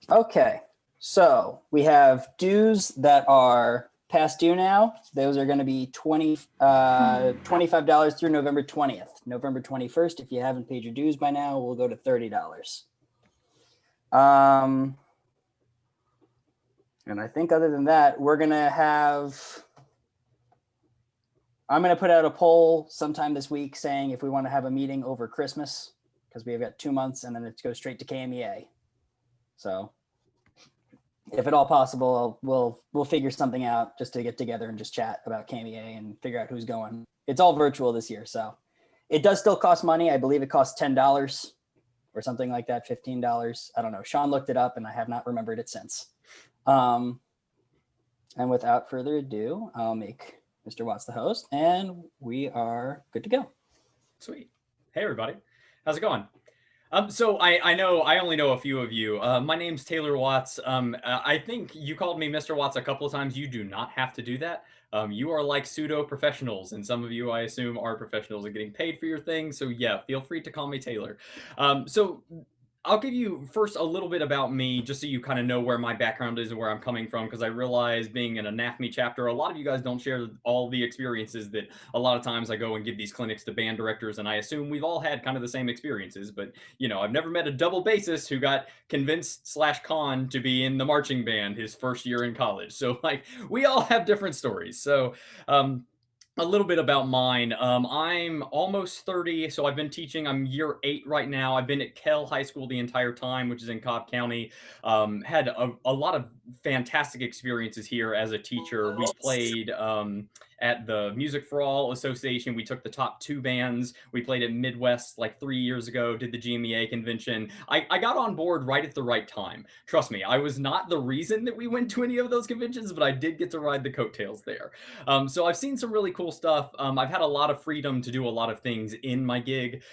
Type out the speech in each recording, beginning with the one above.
Okay, so we have dues that are past due now. Those are going to be $25 through November 20th. November 21st, if you haven't paid your dues by now, we'll go to $30. And I think other than that, we're going to I'm going to put out a poll sometime this week saying if we want to have a meeting over Christmas, because we've got 2 months and then it goes straight to KMEA. So if at all possible, we'll figure something out just to get together and just chat about KMEA and figure out who's going. It's all virtual this year, so it does still cost money. I believe it costs $10 or something like that, $15. I don't know. Sean looked it up and I have not remembered it since. And without further ado, I'll make Mr. Watts the host and we are good to go. Sweet. Hey, everybody. How's it going? So I know I only know a few of you. My name's Taylor Watts. I think you called me Mr. Watts a couple of times. You do not have to do that. You are like pseudo professionals, and some of you, I assume, are professionals and getting paid for your thing. So yeah, feel free to call me Taylor. So I'll give you first a little bit about me, just so you kind of know where my background is and where I'm coming from, because I realize being in a NAFME chapter, a lot of you guys don't share all the experiences that a lot of times I go and give these clinics to band directors, and I assume we've all had kind of the same experiences, but you know, I've never met a double bassist who got convinced/conned to be in the marching band his first year in college. So like, we all have different stories. So a little bit about mine. I'm almost 30, so I've been teaching. I'm year 8 right now. I've been at Kell High School the entire time, which is in Cobb County. Had a lot of fantastic experiences here as a teacher. We played at the Music for All Association. We took the top 2 bands. We played at Midwest like 3 years ago, did the GMEA convention. I got on board right at the right time. Trust me, I was not the reason that we went to any of those conventions, but I did get to ride the coattails there. So I've seen some really cool stuff. I've had a lot of freedom to do a lot of things in my gig.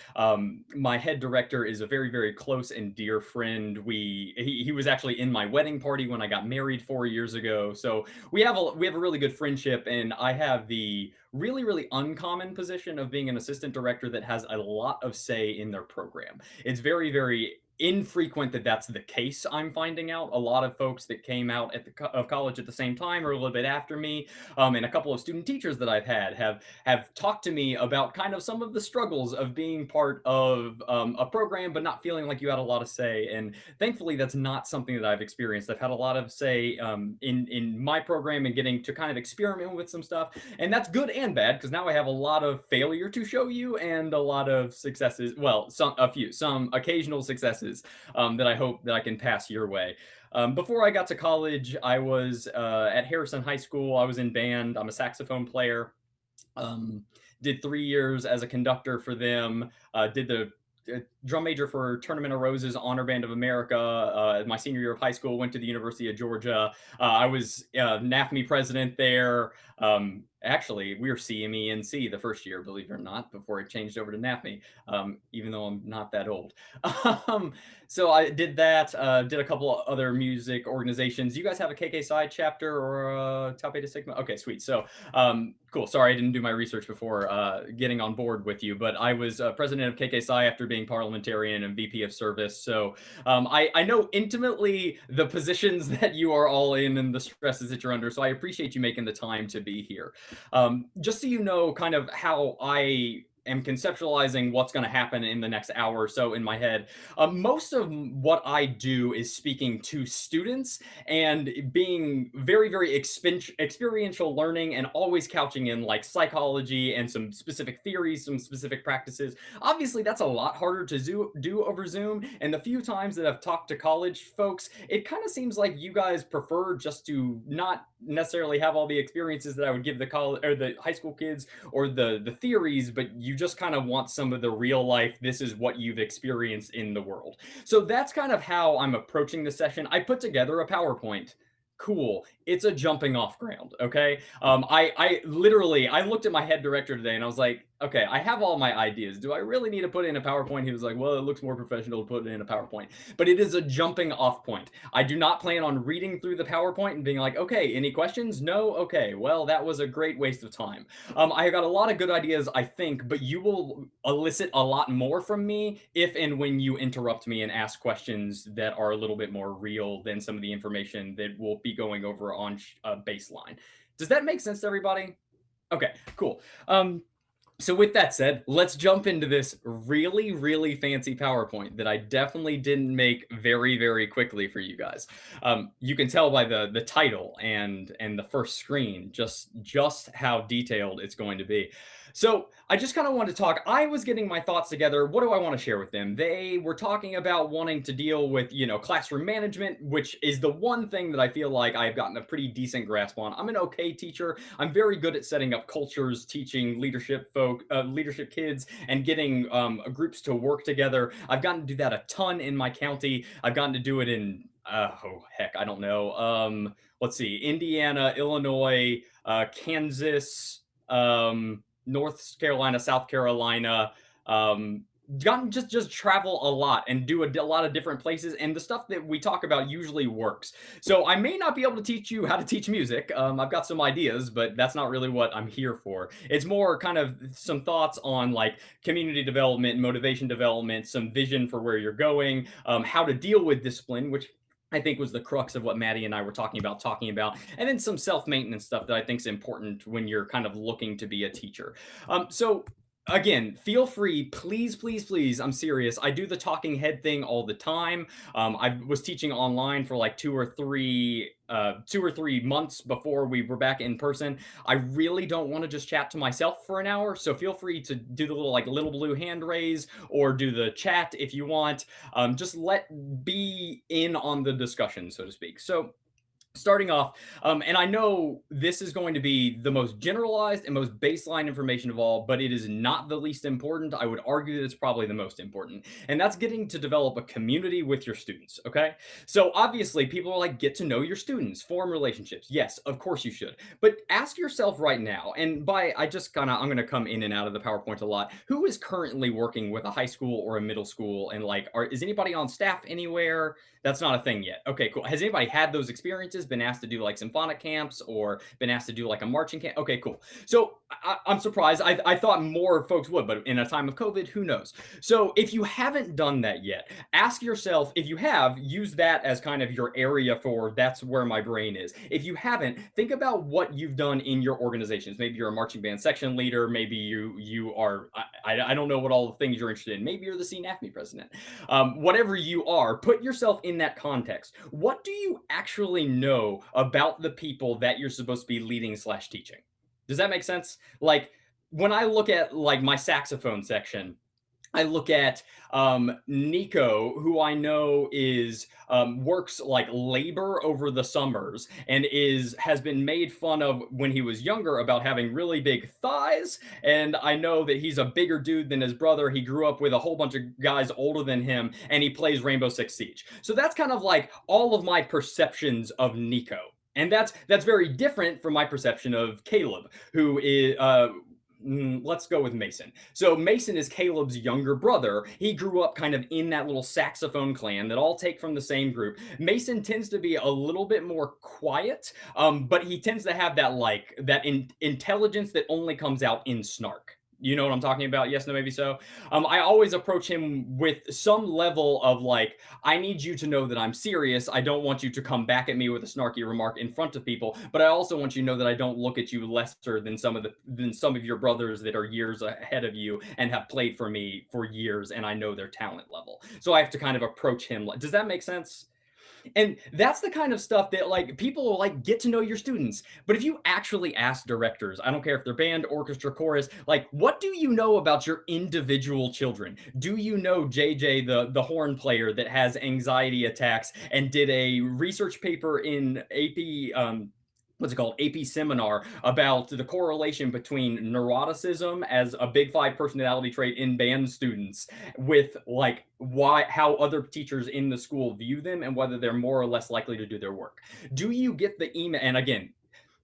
My head director is a very, very close and dear friend. He was actually in my wedding party when I got married 4 years ago. So we have a really good friendship, and I have the really, really uncommon position of being an assistant director that has a lot of say in their program. It's very, very infrequent that that's the case. I'm finding out a lot of folks that came out of college at the same time or a little bit after me, and a couple of student teachers that I've had have talked to me about kind of some of the struggles of being part of a program but not feeling like you had a lot of say. And thankfully, that's not something that I've experienced. I've had a lot of say in my program and getting to kind of experiment with some stuff, and that's good and bad because now I have a lot of failure to show you and a lot of successes. Well, some occasional successes that I hope that I can pass your way. Before I got to college, I was at Harrison High School. I was in band. I'm a saxophone player. Did 3 years as a conductor for them. Did the drum major for Tournament of Roses, Honor Band of America. My senior year of high school, went to the University of Georgia. I was NAFME president there. Actually, we were CMENC the first year, believe it or not, before it changed over to NAFME, even though I'm not that old. So I did that, did a couple of other music organizations. You guys have a KK Psi chapter or a Tau Beta Sigma? Okay, sweet. So cool. Sorry, I didn't do my research before getting on board with you, but I was president of KK Psi after being parliamentarian and VP of service. So I know intimately the positions that you are all in and the stresses that you're under. So I appreciate you making the time to be here. Just so you know kind of how I am conceptualizing what's going to happen in the next hour or so in my head. Most of what I do is speaking to students and being very, very experiential learning and always couching in like psychology and some specific theories, some specific practices. Obviously, that's a lot harder to do over Zoom. And the few times that I've talked to college folks, it kind of seems like you guys prefer just to not necessarily have all the experiences that I would give the college or the high school kids or the theories, but you just kind of want some of the real life, this is what you've experienced in the world. So that's kind of how I'm approaching the session. I put together a PowerPoint. Cool. It's a jumping off ground. Okay. I literally looked at my head director today and I was like, okay, I have all my ideas. Do I really need to put it in a PowerPoint? He was like, well, it looks more professional to put it in a PowerPoint, but it is a jumping off point. I do not plan on reading through the PowerPoint and being like, okay, any questions? No? Okay, well, that was a great waste of time. I got a lot of good ideas, I think, but you will elicit a lot more from me if and when you interrupt me and ask questions that are a little bit more real than some of the information that we'll be going over on baseline. Does that make sense to everybody? Okay, cool. So with that said, let's jump into this really, really fancy PowerPoint that I definitely didn't make very, very quickly for you guys. You can tell by the title and the first screen just how detailed it's going to be. So I just kind of wanted to talk. I was getting my thoughts together. What do I want to share with them? They were talking about wanting to deal with, classroom management, which is the one thing that I feel like I've gotten a pretty decent grasp on. I'm an okay teacher. I'm very good at setting up cultures, teaching leadership kids, and getting groups to work together. I've gotten to do that a ton in my county. I've gotten to do it in I don't know. Let's see, Indiana, Illinois, Kansas, North Carolina, South Carolina, gotten just travel a lot and do a lot of different places, and the stuff that we talk about usually works. So I may not be able to teach you how to teach music. I've got some ideas, but that's not really what I'm here for. It's more kind of some thoughts on like community development, motivation development, some vision for where you're going, how to deal with discipline, which I think was the crux of what Maddie and I were talking about, and then some self-maintenance stuff that I think is important when you're kind of looking to be a teacher. So again, feel free, please, please, please. I'm serious. I do the talking head thing all the time. I was teaching online for like 2 or 3 months before we were back in person. I really don't want to just chat to myself for an hour. So feel free to do the little blue hand raise or do the chat if you want. Just be in on the discussion, so to speak. So starting off, and I know this is going to be the most generalized and most baseline information of all, but it is not the least important. I would argue that it's probably the most important, and that's getting to develop a community with your students. Okay, so obviously people are like, get to know your students, form relationships. Yes, of course you should, but ask yourself right now, and I'm going to come in and out of the PowerPoint a lot. Who is currently working with a high school or a middle school, and like, is anybody on staff anywhere? That's not a thing yet. Okay, cool. Has anybody had those experiences, been asked to do like symphonic camps or been asked to do like a marching camp? Okay, cool. So I'm surprised. I thought more folks would, but in a time of COVID, who knows? So if you haven't done that yet, ask yourself, if you have, use that as kind of your area for that's where my brain is. If you haven't, think about what you've done in your organizations. Maybe you're a marching band section leader. Maybe you are, I don't know what all the things you're interested in. Maybe you're the CNAFME president. Whatever you are, put yourself in that context. What do you actually know about the people that you're supposed to be leading/teaching? Does that make sense? Like when I look at like my saxophone section, I look at Nico, who I know is works like labor over the summers and has been made fun of when he was younger about having really big thighs. And I know that he's a bigger dude than his brother. He grew up with a whole bunch of guys older than him, and he plays Rainbow Six Siege. So that's kind of like all of my perceptions of Nico. And that's very different from my perception of Caleb, who is let's go with Mason. So Mason is Caleb's younger brother. He grew up kind of in that little saxophone clan that all take from the same group. Mason tends to be a little bit more quiet, but he tends to have that intelligence that only comes out in snark. You know what I'm talking about? Yes, no, maybe so. I always approach him with some level of like, I need you to know that I'm serious. I don't want you to come back at me with a snarky remark in front of people, but I also want you to know that I don't look at you lesser than some of your brothers that are years ahead of you and have played for me for years, and I know their talent level. So I have to kind of approach him. Does that make sense? And that's the kind of stuff that like people will like get to know your students. But if you actually ask directors, I don't care if they're band, orchestra, chorus, like what do you know about your individual children? Do you know JJ, the horn player that has anxiety attacks and did a research paper in AP AP seminar about the correlation between neuroticism as a big five personality trait in band students with like how other teachers in the school view them and whether they're more or less likely to do their work. Do you get the email? And again,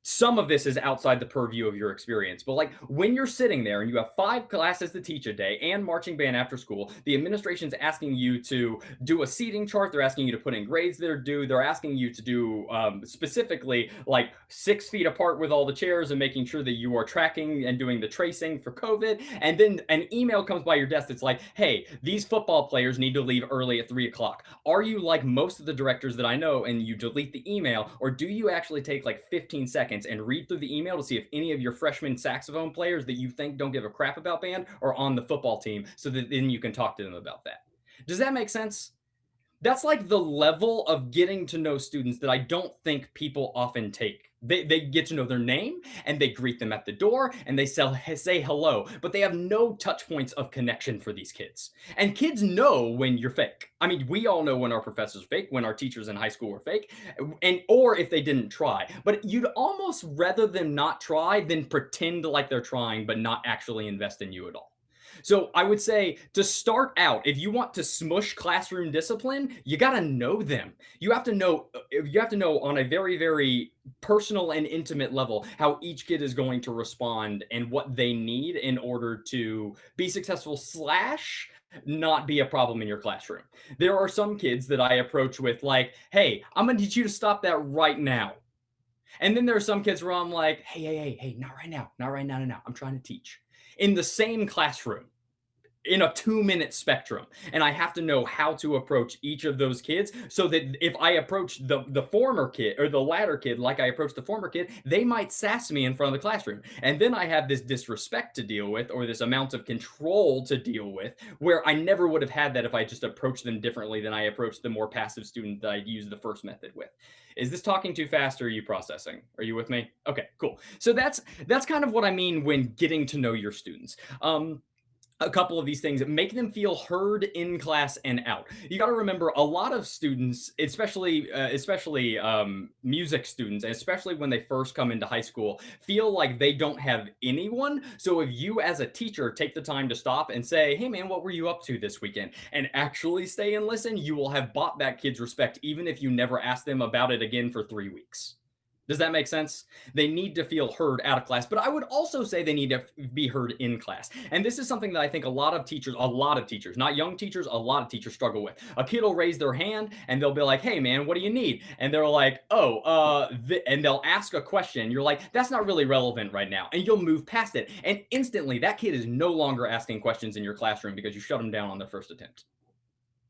some of this is outside the purview of your experience, but like when you're sitting there and you have 5 classes to teach a day and marching band after school, the administration's asking you to do a seating chart. They're asking you to put in grades that are due. They're asking you to do specifically like 6 feet apart with all the chairs and making sure that you are tracking and doing the tracing for COVID. And then an email comes by your desk that's like, hey, these football players need to leave early at 3 o'clock. Are you like most of the directors that I know and you delete the email, or do you actually take like 15 seconds and read through the email to see if any of your freshman saxophone players that you think don't give a crap about band are on the football team, so that then you can talk to them about that? Does that make sense? That's like the level of getting to know students that I don't think people often take. They get to know their name and they greet them at the door and they say hello, but they have no touch points of connection for these kids. And kids know when you're fake. I mean, we all know when our professors are fake, when our teachers in high school were fake, and or if they didn't try. But you'd almost rather them not try than pretend like they're trying but not actually invest in you at all. So I would say to start out, if you want to smush classroom discipline, you got to know them. You have to know on a very, very personal and intimate level how each kid is going to respond and what they need in order to be successful slash not be a problem in your classroom. There are some kids that I approach with like, hey, I'm going to need you to stop that right now. And then there are some kids where I'm like, hey, not right now, not right now, no. I'm trying to teach in the same classroom in a 2-minute spectrum. And I have to know how to approach each of those kids so that if I approach the former kid or the latter kid like I approach the former kid, they might sass me in front of the classroom. And then I have this disrespect to deal with, or this amount of control to deal with, where I never would have had that if I just approached them differently than I approached the more passive student that I used the first method with. Is this talking too fast or are you processing? Are you with me? Okay, cool. So that's kind of what I mean when getting to know your students. A couple of these things make them feel heard in class and out. You got to remember, a lot of students, especially music students, and especially when they first come into high school, feel like they don't have anyone. So if you as a teacher take the time to stop and say, hey man, what were you up to this weekend, and actually stay and listen, you will have bought that kid's respect even if you never ask them about it again for 3 weeks. Does that make sense? They need to feel heard out of class, but I would also say they need to be heard in class. And this is something that I think a lot of teachers, not young teachers, a lot of teachers struggle with. A kid will raise their hand and they'll be like, hey man, what do you need? And they're like, and they'll ask a question. You're like, that's not really relevant right now. And you'll move past it. And instantly that kid is no longer asking questions in your classroom because you shut them down on their first attempt.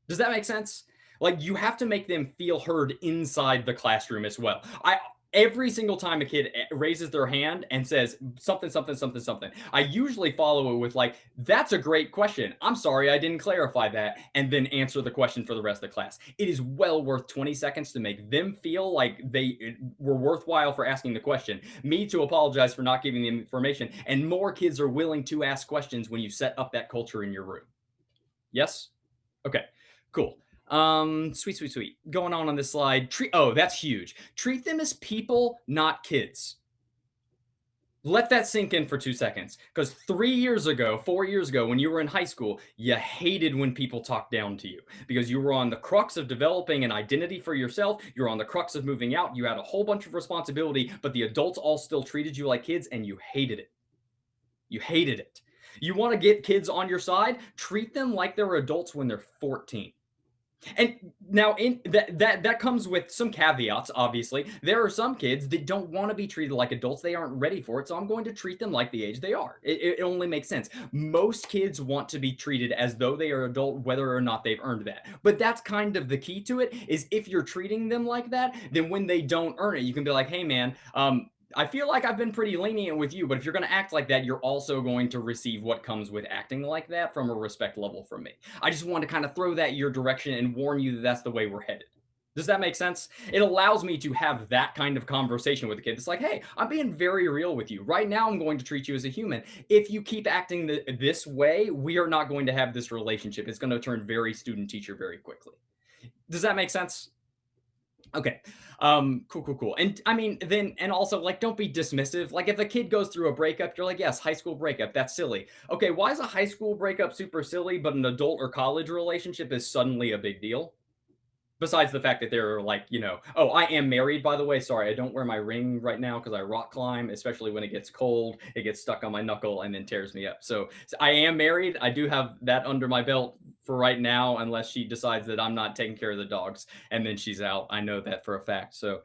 Does that make sense? Like, you have to make them feel heard inside the classroom as well. Every single time a kid raises their hand and says something, I usually follow it with like, that's a great question. I'm sorry, I didn't clarify that. And then answer the question for the rest of the class. It is well worth 20 seconds to make them feel like they were worthwhile for asking the question, me to apologize for not giving them information. And more kids are willing to ask questions when you set up that culture in your room. Yes? Okay, cool. Sweet. Going on this slide. That's huge. Treat them as people, not kids. Let that sink in for 2 seconds. Because 4 years ago, when you were in high school, you hated when people talked down to you because you were on the crux of developing an identity for yourself. You're on the crux of moving out. You had a whole bunch of responsibility, but the adults all still treated you like kids and you hated it. You want to get kids on your side? Treat them like they're adults when they're 14. And now in that comes with some caveats, obviously. There are some kids that don't want to be treated like adults. They aren't ready for it. So I'm going to treat them like the age they are. It only makes sense. Most kids want to be treated as though they are adult, whether or not they've earned that. But that's kind of the key to it, is if you're treating them like that, then when they don't earn it, you can be like, hey man, I feel like I've been pretty lenient with you, but if you're going to act like that, you're also going to receive what comes with acting like that from a respect level from me. I just want to kind of throw that your direction and warn you that that's the way we're headed. Does that make sense? It allows me to have that kind of conversation with a kid. It's like, hey, I'm being very real with you. Right now, I'm going to treat you as a human. If you keep acting this way, we are not going to have this relationship. It's going to turn very student-teacher very quickly. Does that make sense? Okay. Cool. And I mean, and also like, don't be dismissive. Like if a kid goes through a breakup, you're like, yes, high school breakup, that's silly. Okay. Why is a high school breakup super silly, but an adult or college relationship is suddenly a big deal? Besides the fact that they're like, oh, I am married, by the way. Sorry, I don't wear my ring right now because I rock climb, especially when it gets cold. It gets stuck on my knuckle and then tears me up. So I am married. I do have that under my belt for right now, unless she decides that I'm not taking care of the dogs and then she's out. I know that for a fact. So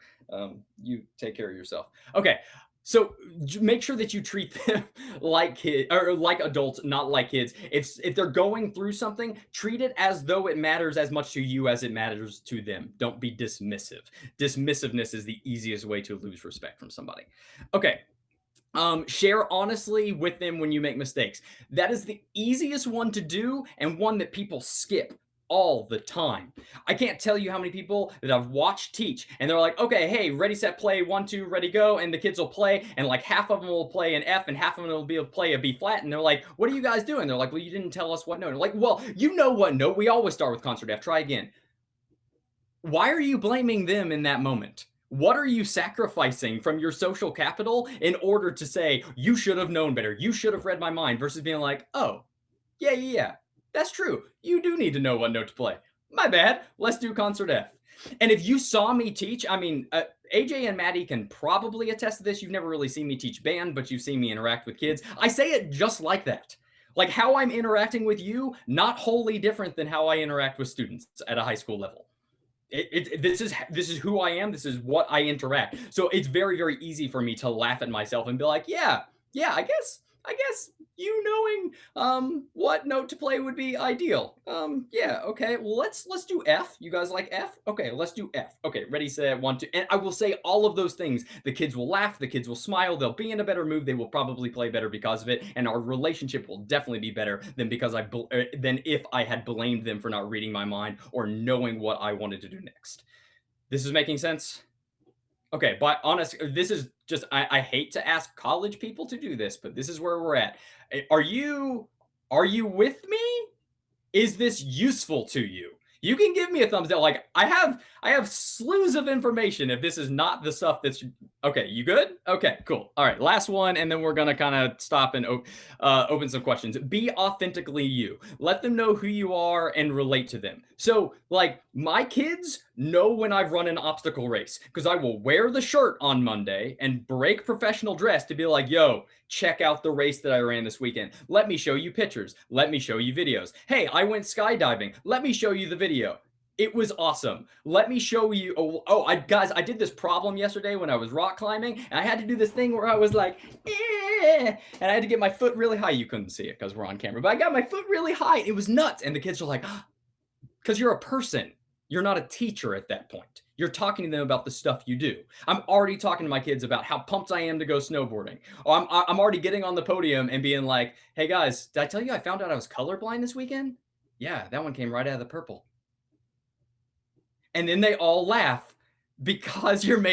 you take care of yourself. Okay. So make sure that you treat them like kids or like adults, not like kids. If they're going through something, treat it as though it matters as much to you as it matters to them. Don't be dismissive. Dismissiveness is the easiest way to lose respect from somebody. Okay. Share honestly with them when you make mistakes. That is the easiest one to do and one that people skip all the time. I can't tell you how many people that I've watched teach and they're like, okay, hey, ready, set, play, 1, 2, ready, go. And the kids will play and like half of them will play an F and half of them will be able to play a B flat. And they're like, what are you guys doing? They're like, well, you didn't tell us what note. And they're like, well, you know what note. We always start with concert F. Try again. Why are you blaming them in that moment? What are you sacrificing from your social capital in order to say, you should have known better, you should have read my mind, versus being like, oh, yeah, that's true. You do need to know what note to play. My bad. Let's do concert F. And if you saw me teach, I mean, AJ and Maddie can probably attest to this. You've never really seen me teach band, but you've seen me interact with kids. I say it just like that. Like how I'm interacting with you, not wholly different than how I interact with students at a high school level. This is who I am. This is what I interact. So it's very, very easy for me to laugh at myself and be like, yeah, I guess you knowing what note to play would be ideal. Yeah, okay. Well, let's do F. You guys like F? Okay, let's do F. Okay, ready, set, 1, 2. And I will say all of those things. The kids will laugh, the kids will smile, they'll be in a better mood, they will probably play better because of it, and our relationship will definitely be better than than if I had blamed them for not reading my mind or knowing what I wanted to do next. This is making sense? Okay, but honest, this is just, I hate to ask college people to do this, but this is where we're at. Are you with me? Is this useful to you? You can give me a thumbs down. Like I have slews of information if this is not the stuff that's okay. You good? Okay, cool. All right, last one, and then we're gonna kind of stop and open some questions. Be authentically you. Let them know who you are and relate to them. So like my kids know when I've run an obstacle race because I will wear the shirt on Monday and break professional dress to be like, yo, check out the race that I ran this weekend. Let me show you pictures. Let me show you videos. Hey, I went skydiving. Let me show you the video. It was awesome. Let me show you. Guys, I did this problem yesterday when I was rock climbing, and I had to do this thing where I was like, and I had to get my foot really high. You couldn't see it because we're on camera, but I got my foot really high. It was nuts. And the kids were like, because you're a person. You're not a teacher at that point. You're talking to them about the stuff you do. I'm already talking to my kids about how pumped I am to go snowboarding. Or I'm already getting on the podium and being like, hey guys, did I tell you I found out I was colorblind this weekend? Yeah, that one came right out of the purple. And then they all laugh because you're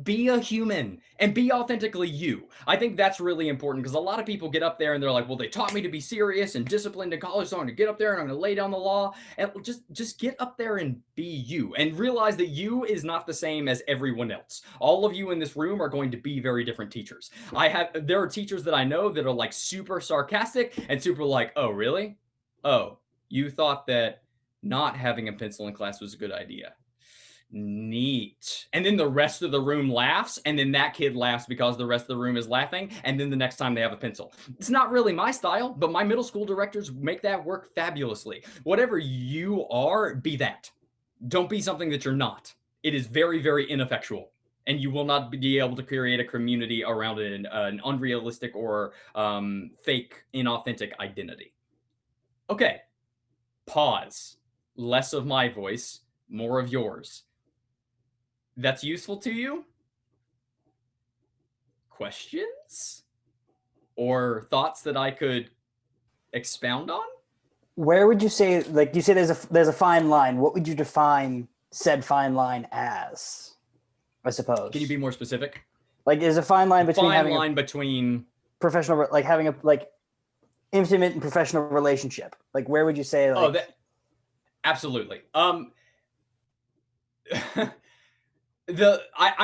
be a human and be authentically you. I think that's really important because a lot of people get up there and they're like, well, they taught me to be serious and disciplined in college, so I'm gonna get up there and I'm gonna lay down the law. And just get up there and be you and realize that you is not the same as everyone else. All of you in this room are going to be very different teachers. There are teachers that I know that are like super sarcastic and super like, oh, really? Oh, you thought that not having a pencil in class was a good idea. Neat. And then the rest of the room laughs, and then that kid laughs because the rest of the room is laughing, and then the next time they have a pencil. It's not really my style, but my middle school directors make that work fabulously. Whatever you are, be that. Don't be something that you're not. It is very, very ineffectual, and you will not be able to create a community around an unrealistic or fake, inauthentic identity. Okay, pause. Less of my voice, more of yours. That's useful to you? Questions? Or thoughts that I could expound on? Where would you say, like you say there's a fine line. What would you define said fine line as, I suppose? Can you be more specific? Like there's a fine line between between professional, like having a intimate and professional relationship. Like where would you say absolutely. I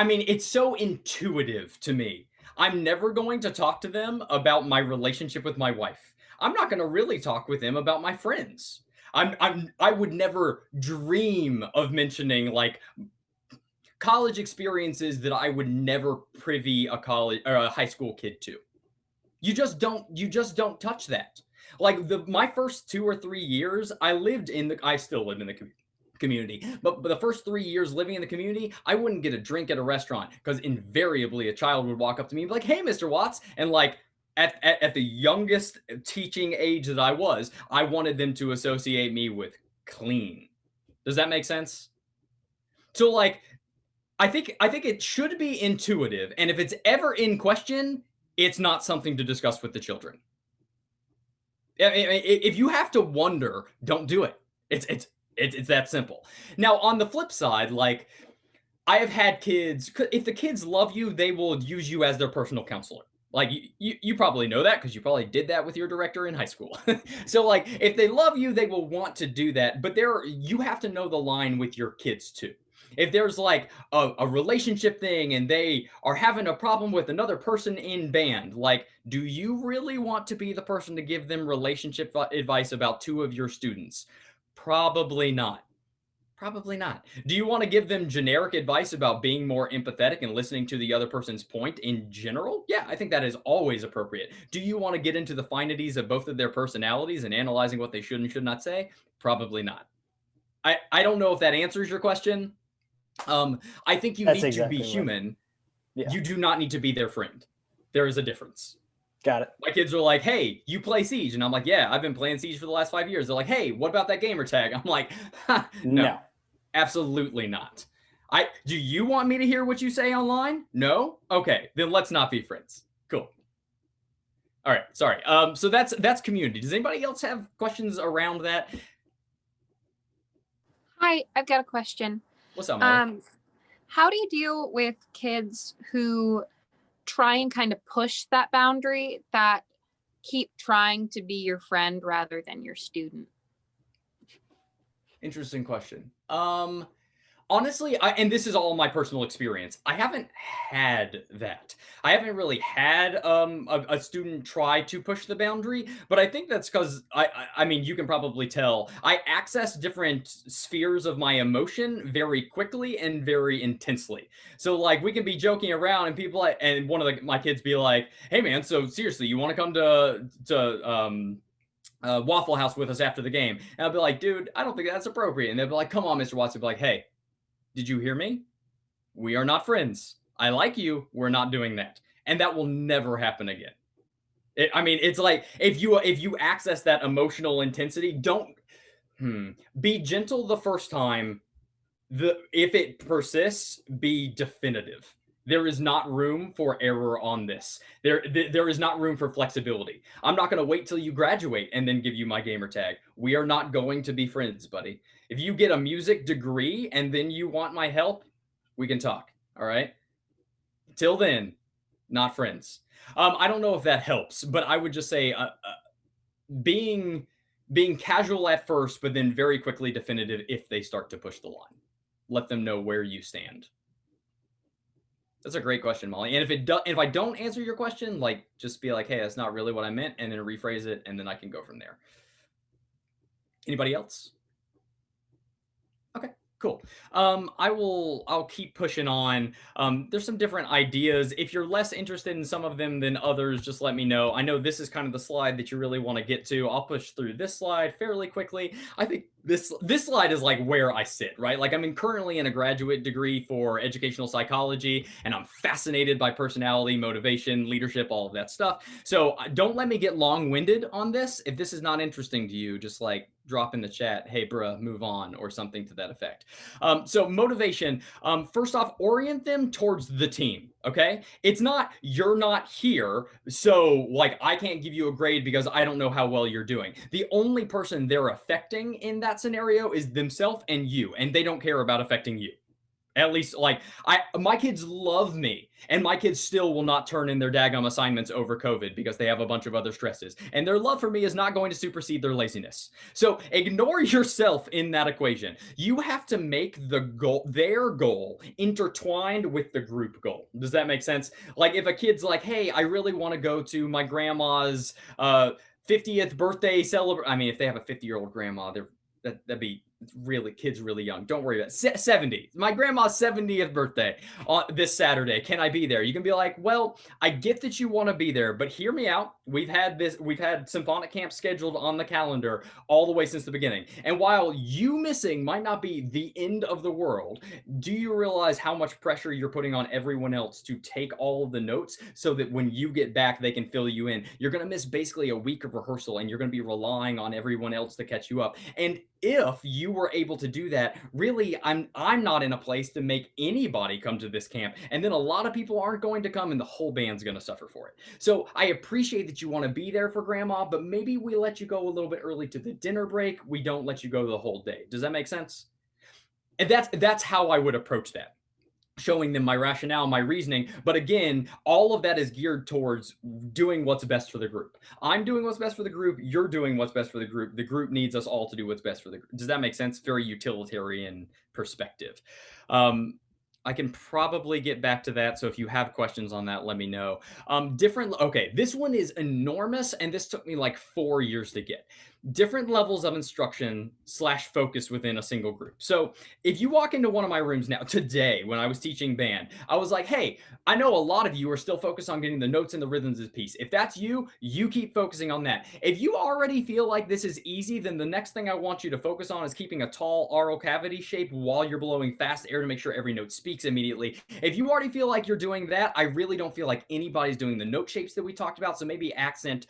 mean, it's so intuitive to me. I'm never going to talk to them about my relationship with my wife. I'm not going to really talk with them about my friends. I would never dream of mentioning like college experiences that I would never privy a college or a high school kid to. You just don't touch that. Like my first 2 or 3 years, I still live in the community, but the first 3 years living in the community, I wouldn't get a drink at a restaurant because invariably a child would walk up to me and be like, "Hey, Mr. Watts," and like at the youngest teaching age that I wanted them to associate me with clean. Does that make sense? So like I think it should be intuitive, and if it's ever in question, it's not something to discuss with the children. If you have to wonder, don't do it. It's that simple. Now, on the flip side, like I have had kids. If the kids love you, they will use you as their personal counselor. Like you probably know that because you probably did that with your director in high school. So like if they love you, they will want to do that. But you have to know the line with your kids too. If there's like a relationship thing and they are having a problem with another person in band, like, do you really want to be the person to give them relationship advice about two of your students? Probably not. Probably not. Do you want to give them generic advice about being more empathetic and listening to the other person's point in general? Yeah, I think that is always appropriate. Do you want to get into the finities of both of their personalities and analyzing what they should and should not say? Probably not. I don't know if that answers your question. I think you That's need exactly to be right. human. Yeah. You do not need to be their friend. There is a difference. Got it. My kids are like, "Hey, you play Siege?" And I'm like, "Yeah, I've been playing Siege for the last 5 years." They're like, "Hey, what about that gamer tag?" I'm like, no. Absolutely not. Do you want me to hear what you say online? No? Okay, then let's not be friends. Cool. All right, sorry. So that's community. Does anybody else have questions around that? Hi, I've got a question. What's up, Molly? How do you deal with kids who try and kind of push that boundary that keep trying to be your friend rather than your student? Interesting question. Honestly, and this is all my personal experience. I haven't had that. I haven't really had a student try to push the boundary, but I think that's because I mean you can probably tell I access different spheres of my emotion very quickly and very intensely. So like we can be joking around and people and one of my kids be like, "Hey man, so seriously, you want to come to Waffle House with us after the game?" And I'll be like, "Dude, I don't think that's appropriate." And they'll be like, "Come on, Mr. Watson." I'll be like, "Hey, did you hear me? We are not friends. I like you. We're not doing that." And that will never happen again. I mean, it's like if you access that emotional intensity, don't be gentle the first time. If it persists, be definitive. There is not room for error on this. There is not room for flexibility. I'm not going to wait till you graduate and then give you my gamer tag. We are not going to be friends, buddy. If you get a music degree and then you want my help, we can talk. All right. Till then, not friends. I don't know if that helps, but I would just say being casual at first, but then very quickly definitive if they start to push the line. Let them know where you stand. That's a great question, Molly. And if I don't answer your question, like just be like, "Hey, that's not really what I meant," and then rephrase it, and then I can go from there. Anybody else? Okay, cool. I'll keep pushing on. There's some different ideas. If you're less interested in some of them than others, just let me know. I know this is kind of the slide that you really want to get to. I'll push through this slide fairly quickly. I think this slide is like where I sit, right? Like I'm currently in a graduate degree for educational psychology, and I'm fascinated by personality, motivation, leadership, all of that stuff. So don't let me get long-winded on this. If this is not interesting to you, just like drop in the chat, "Hey, bruh, move on," or something to that effect. So motivation, first off, orient them towards the team. Okay. It's not, you're not here. So like, I can't give you a grade because I don't know how well you're doing. The only person they're affecting in that scenario is themselves and you, and they don't care about affecting you. At least like my kids love me, and my kids still will not turn in their daggum assignments over COVID because they have a bunch of other stresses, and their love for me is not going to supersede their laziness. So ignore yourself in that equation. You have to make their goal intertwined with the group goal. Does that make sense? Like if a kid's like, "Hey, I really want to go to my grandma's 50th birthday celebration." I mean, if they have a 50-year-old grandma, they're that'd be really, kids really young. Don't worry about it. 70. My grandma's 70th birthday on this Saturday. Can I be there? You can be like, well, I get that you want to be there, but hear me out. We've had symphonic camp scheduled on the calendar all the way since the beginning. And while you missing might not be the end of the world, do you realize how much pressure you're putting on everyone else to take all of the notes so that when you get back, they can fill you in? You're going to miss basically a week of rehearsal, and you're going to be relying on everyone else to catch you up. And if you were able to do that, really, I'm not in a place to make anybody come to this camp. And then a lot of people aren't going to come, and the whole band's going to suffer for it. So I appreciate that you want to be there for grandma, but maybe we let you go a little bit early to the dinner break. We don't let you go the whole day. Does that make sense? And that's how I would approach that. Showing them my rationale, my reasoning. But again, all of that is geared towards doing what's best for the group. I'm doing what's best for the group. You're doing what's best for the group. The group needs us all to do what's best for the group. Does that make sense? Very utilitarian perspective. I can probably get back to that. So if you have questions on that, let me know. Okay, this one is enormous, and this took me like 4 years to get. Different levels of instruction / focus within a single group. So if you walk into one of my rooms now, today, when I was teaching band, I was like, hey, I know a lot of you are still focused on getting the notes and the rhythms of the piece. If that's you, you keep focusing on that. If you already feel like this is easy, then the next thing I want you to focus on is keeping a tall oral cavity shape while you're blowing fast air to make sure every note speaks immediately. If you already feel like you're doing that, I really don't feel like anybody's doing the note shapes that we talked about. So maybe accentuate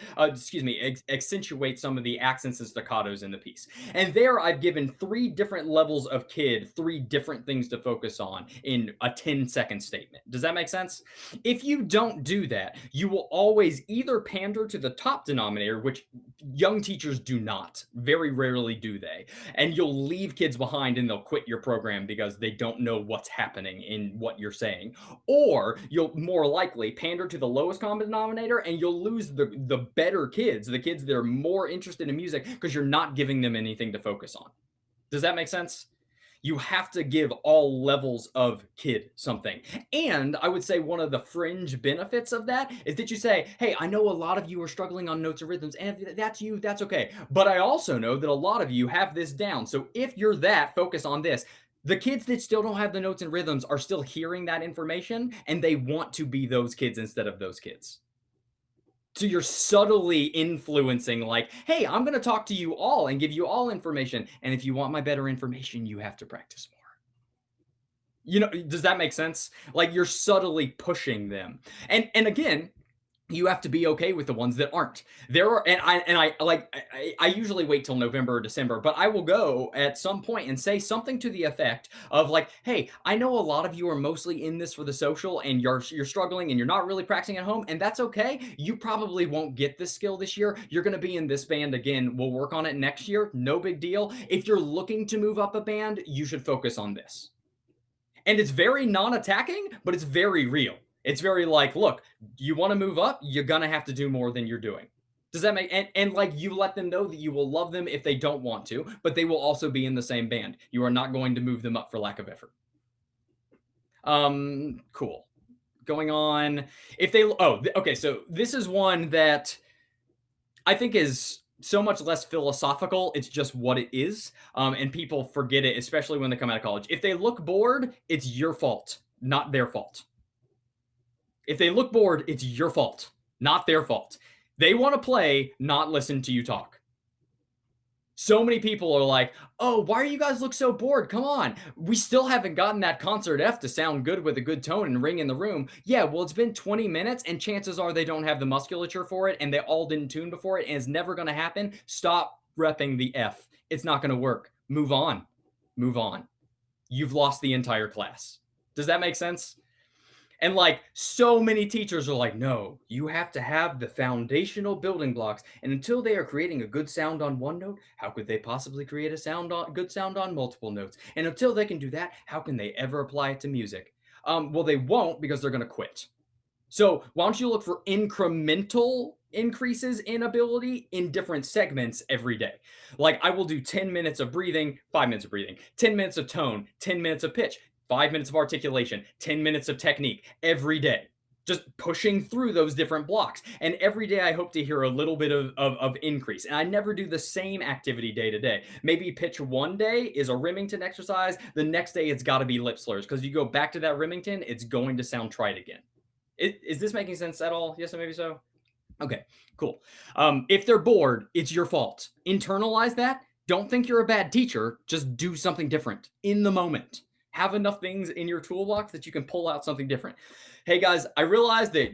some of the accents and staccatos in the piece. And there I've given 3 different levels of kid 3 different things to focus on in a 10-second statement. Does that make sense? If you don't do that, you will always either pander to the top denominator, which young teachers do not. Very rarely do they. And you'll leave kids behind, and they'll quit your program because they don't know what's happening in what you're saying. Or you'll more likely pander to the lowest common denominator, and you'll lose the better kids, the kids that are more interested in music, because you're not giving them anything to focus on. Does that make sense? You have to give all levels of kid something. And I would say one of the fringe benefits of that is that you say, hey, I know a lot of you are struggling on notes and rhythms, and if that's you, that's okay. But I also know that a lot of you have this down. So if you're that, focus on this. The kids that still don't have the notes and rhythms are still hearing that information, and they want to be those kids instead of those kids. So you're subtly influencing, like, hey, I'm going to talk to you all and give you all information. And if you want my better information, you have to practice more. You know, does that make sense? Like, you're subtly pushing them. And again, you have to be okay with the ones that aren't. There are, I usually wait till November or December, but I will go at some point and say something to the effect of like, hey, I know a lot of you are mostly in this for the social, and you're struggling and you're not really practicing at home, and that's okay. You probably won't get this skill this year. You're going to be in this band again. We'll work on it next year. No big deal. If you're looking to move up a band, you should focus on this. And it's very non-attacking, but it's very real. It's very like, look, you want to move up, you're going to have to do more than you're doing. Does that make, and like, you let them know that you will love them if they don't want to, but they will also be in the same band. You are not going to move them up for lack of effort. Cool. Going on. Okay. So this is one that I think is so much less philosophical. It's just what it is. And people forget it, especially when they come out of college. If they look bored, it's your fault, not their fault. If they look bored, it's your fault, not their fault. They want to play, not listen to you talk. So many people are like, oh, why do you guys look so bored? Come on. We still haven't gotten that concert F to sound good with a good tone and ring in the room. Yeah, well, it's been 20 minutes, and chances are they don't have the musculature for it, and they all didn't tune before it, and it's never going to happen. Stop repping the F. It's not going to work. Move on. Move on. You've lost the entire class. Does that make sense? And like, so many teachers are like, no, you have to have the foundational building blocks. And until they are creating a good sound on one note, how could they possibly create a good sound on multiple notes? And until they can do that, how can they ever apply it to music? Well, they won't, because they're going to quit. So why don't you look for incremental increases in ability in different segments every day? Like, I will do 10 minutes of breathing, 5 minutes of breathing, 10 minutes of tone, 10 minutes of pitch, 5 minutes of articulation, 10 minutes of technique every day. just pushing through those different blocks. And every day I hope to hear a little bit of increase. And I never do the same activity day to day. Maybe pitch one day is a Remington exercise. The next day it's got to be lip slurs, because you go back to that Remington, it's going to sound trite again. Is this making sense at all? Yes, or maybe so? Okay, cool. If they're bored, it's your fault. Internalize that. Don't think you're a bad teacher. Just do something different in the moment. Have enough things in your toolbox that you can pull out something different. Hey guys, I realize that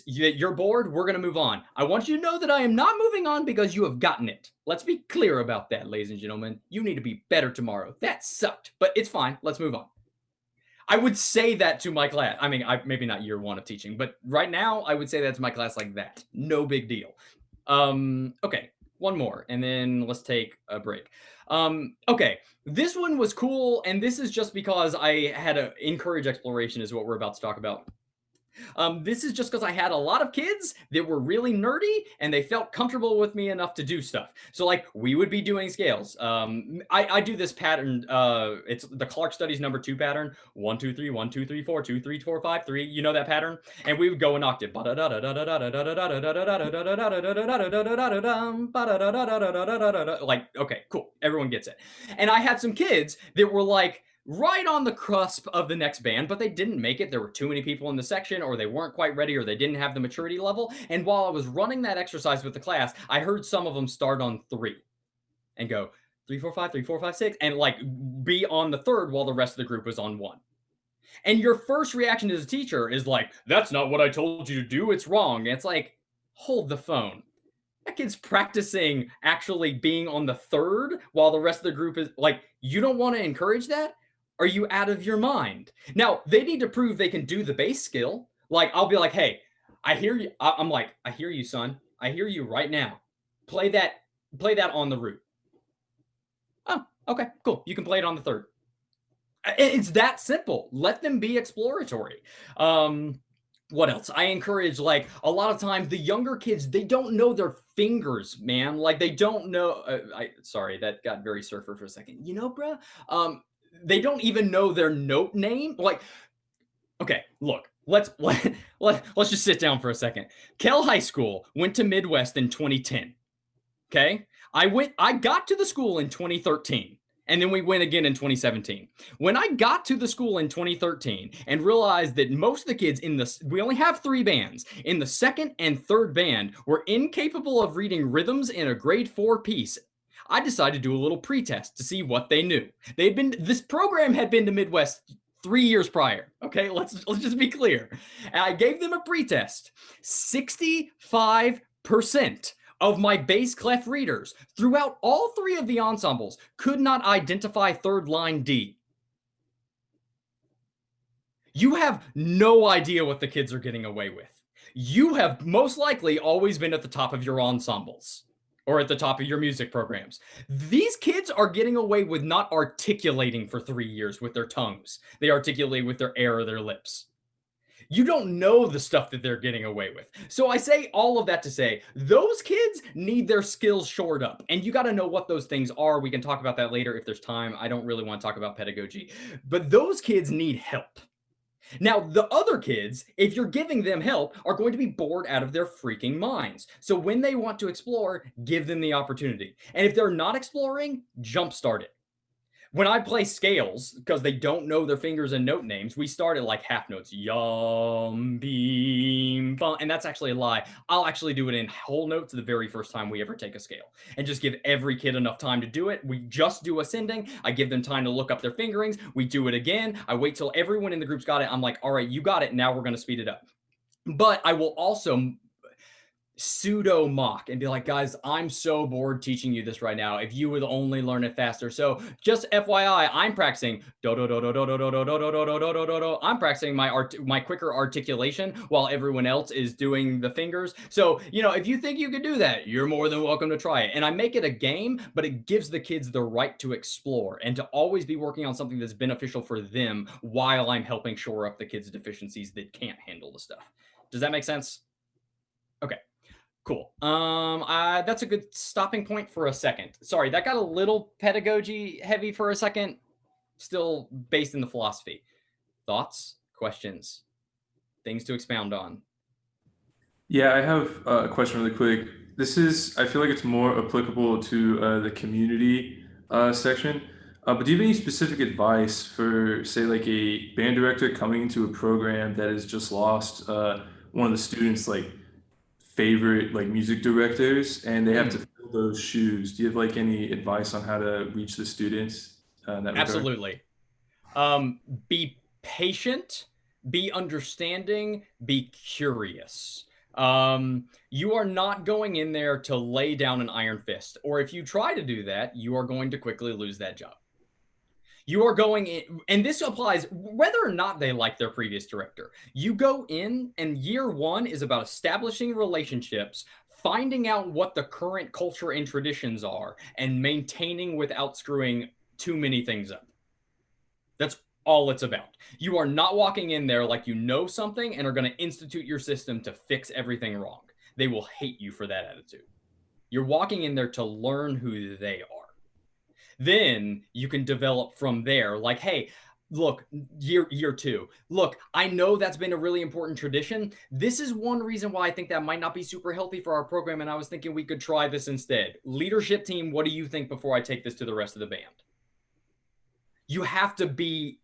you're bored. We're going to move on. I want you to know that I am not moving on because you have gotten it. Let's be clear about that, ladies and gentlemen. You need to be better tomorrow. That sucked, but it's fine. Let's move on. I would say that to my class. I mean, maybe not year one of teaching, but right now I would say that to my class like that. No big deal. Okay, one more, and then let's take a break. Okay, this one was cool, and this is just because I had to encourage exploration is what we're about to talk about. This is just because I had a lot of kids that were really nerdy and they felt comfortable with me enough to do stuff. So like we would be doing scales. I do this pattern. It's the Clark Studies number 2 pattern. 1, 2, 3, 1, 2, 3, 4, 2, 3, 4, 5, 3. You know that pattern? And we would go an octave. Like, okay, cool. Everyone gets it. And I had some kids that were like, right on the cusp of the next band, but they didn't make it. There were too many people in the section, or they weren't quite ready, or they didn't have the maturity level. And while I was running that exercise with the class, I heard some of them start on 3 and go 3, 4, 5, 3, 4, 5, 6, and like be on the 3rd while the rest of the group was on 1. And your first reaction as a teacher is like, that's not what I told you to do. It's wrong. And it's like, hold the phone. That kid's practicing actually being on the 3rd while the rest of the group is like, you don't want to encourage that? Are you out of your mind? Now, they need to prove they can do the bass skill. Like, I'll be like, hey, I hear you. I'm like, I hear you, son. I hear you right now. Play that on the root. Oh, okay, cool. You can play it on the 3rd. It's that simple. Let them be exploratory. What else? I encourage, like, a lot of times the younger kids, they don't know their fingers, man. Like, they don't know. Sorry, that got very surfer for a second. You know, bro? They don't even know their note name. Like, okay, look, let's just sit down for a second. Kell High School went to Midwest in 2010. Okay, I got to the school in 2013, and then we went again in 2017. When I got to the school in 2013 and realized that most of the kids we only have 3 bands in the 2nd and 3rd band were incapable of reading rhythms in a grade 4 piece, I decided to do a little pretest to see what they knew. This program had been to Midwest 3 years prior. Okay, let's just be clear. And I gave them a pretest. 65% of my bass clef readers throughout all 3 of the ensembles could not identify 3rd line D. You have no idea what the kids are getting away with. You have most likely always been at the top of your ensembles, or at the top of your music programs. These kids are getting away with not articulating for 3 years with their tongues. They articulate with their air of their lips. You don't know the stuff that they're getting away with. So I say all of that to say, those kids need their skills shored up. And you got to know what those things are. We can talk about that later if there's time. I don't really want to talk about pedagogy. But those kids need help. Now, the other kids, if you're giving them help, are going to be bored out of their freaking minds. So when they want to explore, give them the opportunity. And if they're not exploring, jumpstart it. When I play scales, because they don't know their fingers and note names, we start at like half notes. Yum, beam, bum. And that's actually a lie. I'll actually do it in whole notes the very first time we ever take a scale. And just give every kid enough time to do it. We just do ascending. I give them time to look up their fingerings. We do it again. I wait till everyone in the group's got it. I'm like, all right, you got it. Now we're going to speed it up. But I will also pseudo mock and be like, guys, I'm so bored teaching you this right now. If you would only learn it faster. So just FYI, I'm practicing do do do do do do do do do do do do do do do. I'm practicing my quicker articulation while everyone else is doing the fingers. So, you know, if you think you could do that, you're more than welcome to try it. And I make it a game, but it gives the kids the right to explore and to always be working on something that's beneficial for them while I'm helping shore up the kids' deficiencies that can't handle the stuff. Does that make sense? Okay. Cool. That's a good stopping point for a second. Sorry, that got a little pedagogy heavy for a second. Still based in the philosophy. Thoughts, questions, things to expound on. Yeah, I have a question really quick. I feel like it's more applicable to the community section. But do you have any specific advice for, say, like a band director coming into a program that has just lost one of the students' like favorite like music directors, and they have to fill those shoes? Do you have like any advice on how to reach the students in that regard? Absolutely. Be patient, be understanding, be curious. You are not going in there to lay down an iron fist, or if you try to do that, you are going to quickly lose that job. You are going in, and this applies whether or not they like their previous director. You go in, and year one is about establishing relationships, finding out what the current culture and traditions are, and maintaining without screwing too many things up. That's all it's about. You are not walking in there like you know something and are going to institute your system to fix everything wrong. They will hate you for that attitude. You're walking in there to learn who they are. Then you can develop from there. Like, hey, look, year two. Look, I know that's been a really important tradition. This is one reason why I think that might not be super healthy for our program, and I was thinking we could try this instead. Leadership team, what do you think before I take this to the rest of the band? You have to be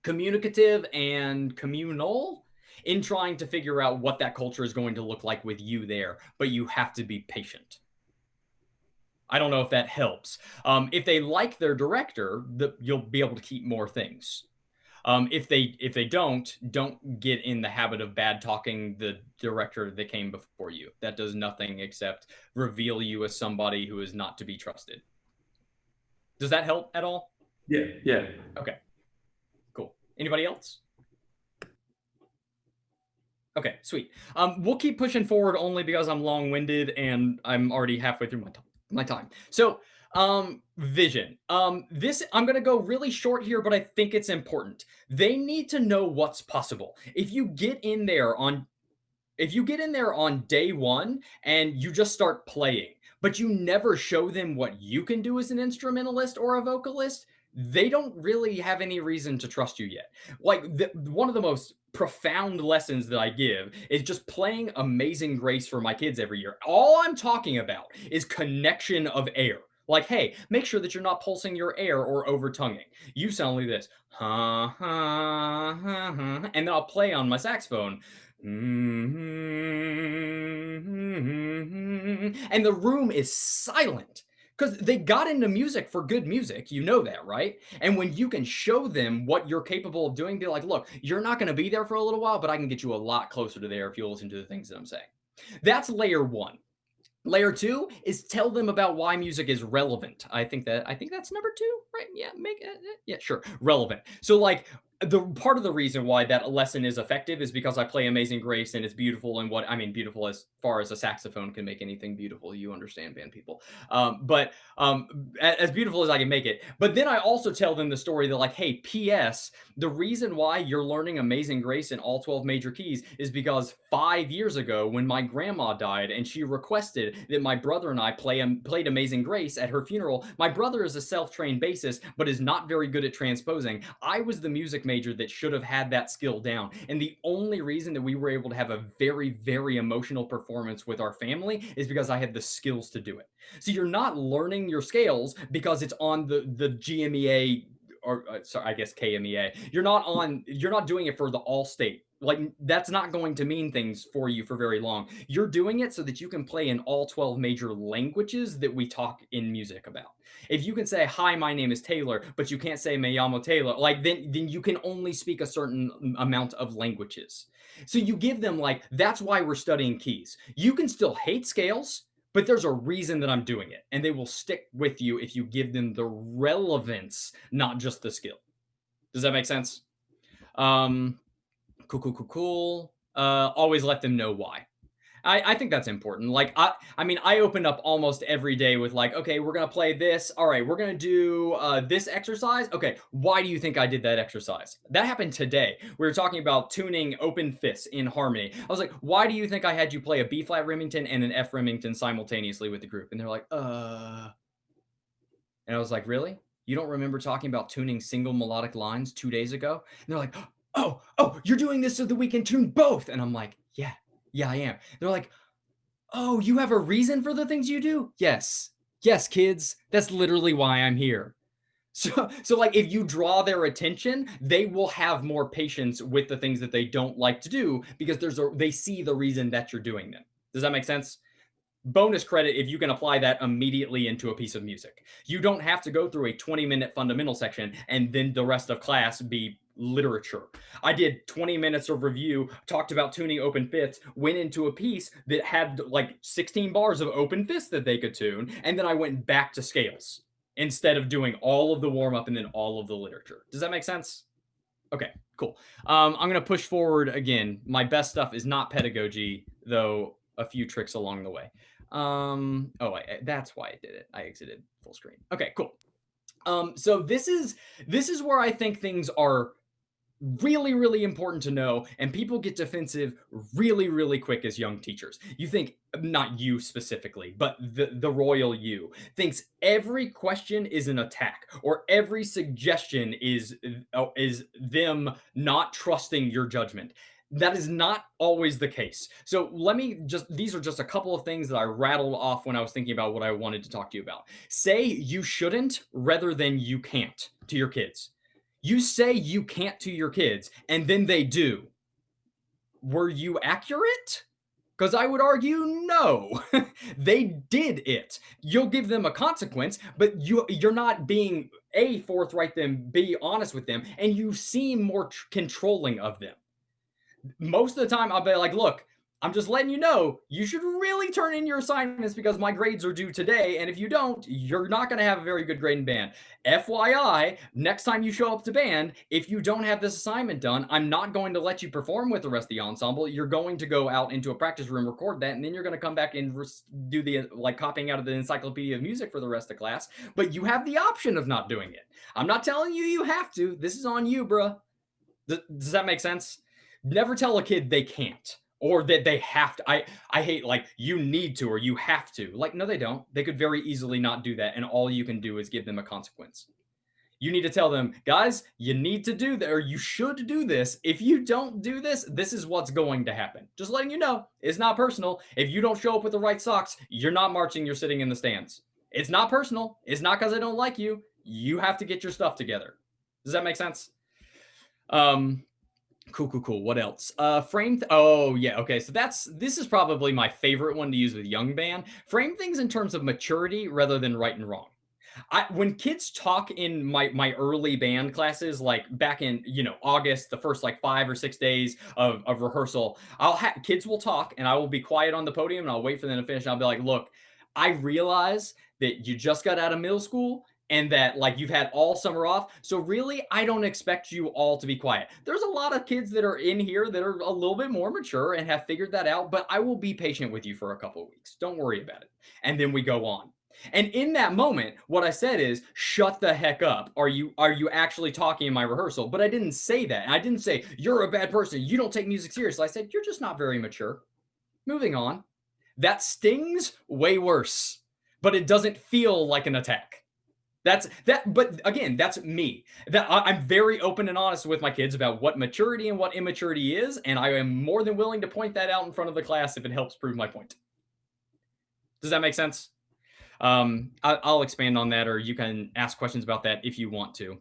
communicative and communal in trying to figure out what that culture is going to look like with you there, but you have to be patient. I don't know if that helps. If they like their director, you'll be able to keep more things. If they don't get in the habit of bad talking the director that came before you. That does nothing except reveal you as somebody who is not to be trusted. Does that help at all? Yeah. Okay, cool. Anybody else? Okay, sweet. We'll keep pushing forward only because I'm long-winded and I'm already halfway through my time. So, vision. This, I'm going to go really short here, but I think it's important. They need to know what's possible. If you get in there on day one and you just start playing, but you never show them what you can do as an instrumentalist or a vocalist, they don't really have any reason to trust you yet. Like, one of the most profound lessons that I give is just playing Amazing Grace for my kids every year. All I'm talking about is connection of air. Like, hey, make sure that you're not pulsing your air or over-tonguing. You sound like this. And then I'll play on my saxophone. And the room is silent. Because they got into music for good music. You know that, right? And when you can show them what you're capable of doing, be like, look, you're not going to be there for a little while, but I can get you a lot closer to there if you listen to the things that I'm saying. That's layer one. Layer two is tell them about why music is relevant. I think that's number two, right? Yeah, sure. Relevant. So like, the part of the reason why that lesson is effective is because I play Amazing Grace and it's beautiful, and what I mean beautiful as far as a saxophone can make anything beautiful. You understand, band people. But as beautiful as I can make it. But then I also tell them the story that, like, hey, P.S. the reason why you're learning Amazing Grace in all 12 major keys is because 5 years ago when my grandma died and she requested that my brother and I played Amazing Grace at her funeral. My brother is a self-trained bassist, but is not very good at transposing. I was the music major that should have had that skill down. And the only reason that we were able to have a very, very emotional performance with our family is because I had the skills to do it. So you're not learning your scales because it's on the GMEA, or sorry, I guess KMEA. You're not doing it for the All-State. Like, that's not going to mean things for you for very long. You're doing it so that you can play in all 12 major languages that we talk in music about. If you can say, hi, my name is Taylor, but you can't say me llamo Taylor, like, then you can only speak a certain amount of languages. So you give them, like, that's why we're studying keys. You can still hate scales, but there's a reason that I'm doing it, and they will stick with you if you give them the relevance, not just the skill. Does that make sense? Cool. Always let them know why. I think that's important. Like, I mean, I open up almost every day with like, okay, we're going to play this. All right, we're going to do this exercise. Okay, why do you think I did that exercise? That happened today. We were talking about tuning open fists in harmony. I was like, why do you think I had you play a B flat Remington and an F Remington simultaneously with the group? And they're like, And I was like, really? You don't remember talking about tuning single melodic lines 2 days ago? And they're like, oh, you're doing this so that we can tune both. And I'm like, yeah, I am. They're like, oh, you have a reason for the things you do? Yes, kids. That's literally why I'm here. So like if you draw their attention, they will have more patience with the things that they don't like to do because they see the reason that you're doing them. Does that make sense? Bonus credit if you can apply that immediately into a piece of music. You don't have to go through a 20-minute fundamental section and then the rest of class be literature. I did 20 minutes of review, talked about tuning open fifths, went into a piece that had like 16 bars of open fifths that they could tune, and then I went back to scales instead of doing all of the warm up and then all of the literature. Does that make sense? Okay, cool. I'm going to push forward again. My best stuff is not pedagogy, though a few tricks along the way. That's why I did it. I exited full screen. Okay, cool. So this is where I think things are really, really important to know, and people get defensive really, really quick as young teachers. You think, not you specifically, but the royal you thinks every question is an attack, or every suggestion is them not trusting your judgment. That is not always the case. So these are just a couple of things that I rattled off when I was thinking about what I wanted to talk to you about. Say you shouldn't rather than you can't to your kids. You say you can't to your kids, and then they do. Were you accurate? Because I would argue no. They did it. You'll give them a consequence, but you're not being A, forthright them, B, honest with them, and you seem more controlling of them. Most of the time, I'll be like, look, I'm just letting you know, you should really turn in your assignments because my grades are due today. And if you don't, you're not going to have a very good grade in band. FYI, next time you show up to band, if you don't have this assignment done, I'm not going to let you perform with the rest of the ensemble. You're going to go out into a practice room, record that, and then you're going to come back and do the copying out of the encyclopedia of music for the rest of class. But you have the option of not doing it. I'm not telling you have to. This is on you, bruh. Does that make sense? Never tell a kid they can't. Or that they have to. I hate you need to or you have to. No, they don't. They could very easily not do that. And all you can do is give them a consequence. You need to tell them, guys, you need to do that, or you should do this. If you don't do this, this is what's going to happen. Just letting you know, it's not personal. If you don't show up with the right socks, you're not marching, you're sitting in the stands. It's not personal. It's not because I don't like you. You have to get your stuff together. Does that make sense? Cool. What else? Oh yeah. Okay. So this is probably my favorite one to use with young band. Frame things in terms of maturity rather than right and wrong. When kids talk in my early band classes, like back in, August, the first 5 or 6 days of rehearsal, kids will talk and I will be quiet on the podium and I'll wait for them to finish. And I'll be like, look, I realize that you just got out of middle school and that you've had all summer off. So really, I don't expect you all to be quiet. There's a lot of kids that are in here that are a little bit more mature and have figured that out, but I will be patient with you for a couple of weeks. Don't worry about it. And then we go on. And in that moment, what I said is, shut the heck up. Are you actually talking in my rehearsal? But I didn't say that. And I didn't say, you're a bad person. You don't take music seriously. I said, you're just not very mature. Moving on. That stings way worse, but it doesn't feel like an attack. But again, that's me. I'm very open and honest with my kids about what maturity and what immaturity is, and I am more than willing to point that out in front of the class if it helps prove my point. Does that make sense? I'll expand on that, or you can ask questions about that if you want to.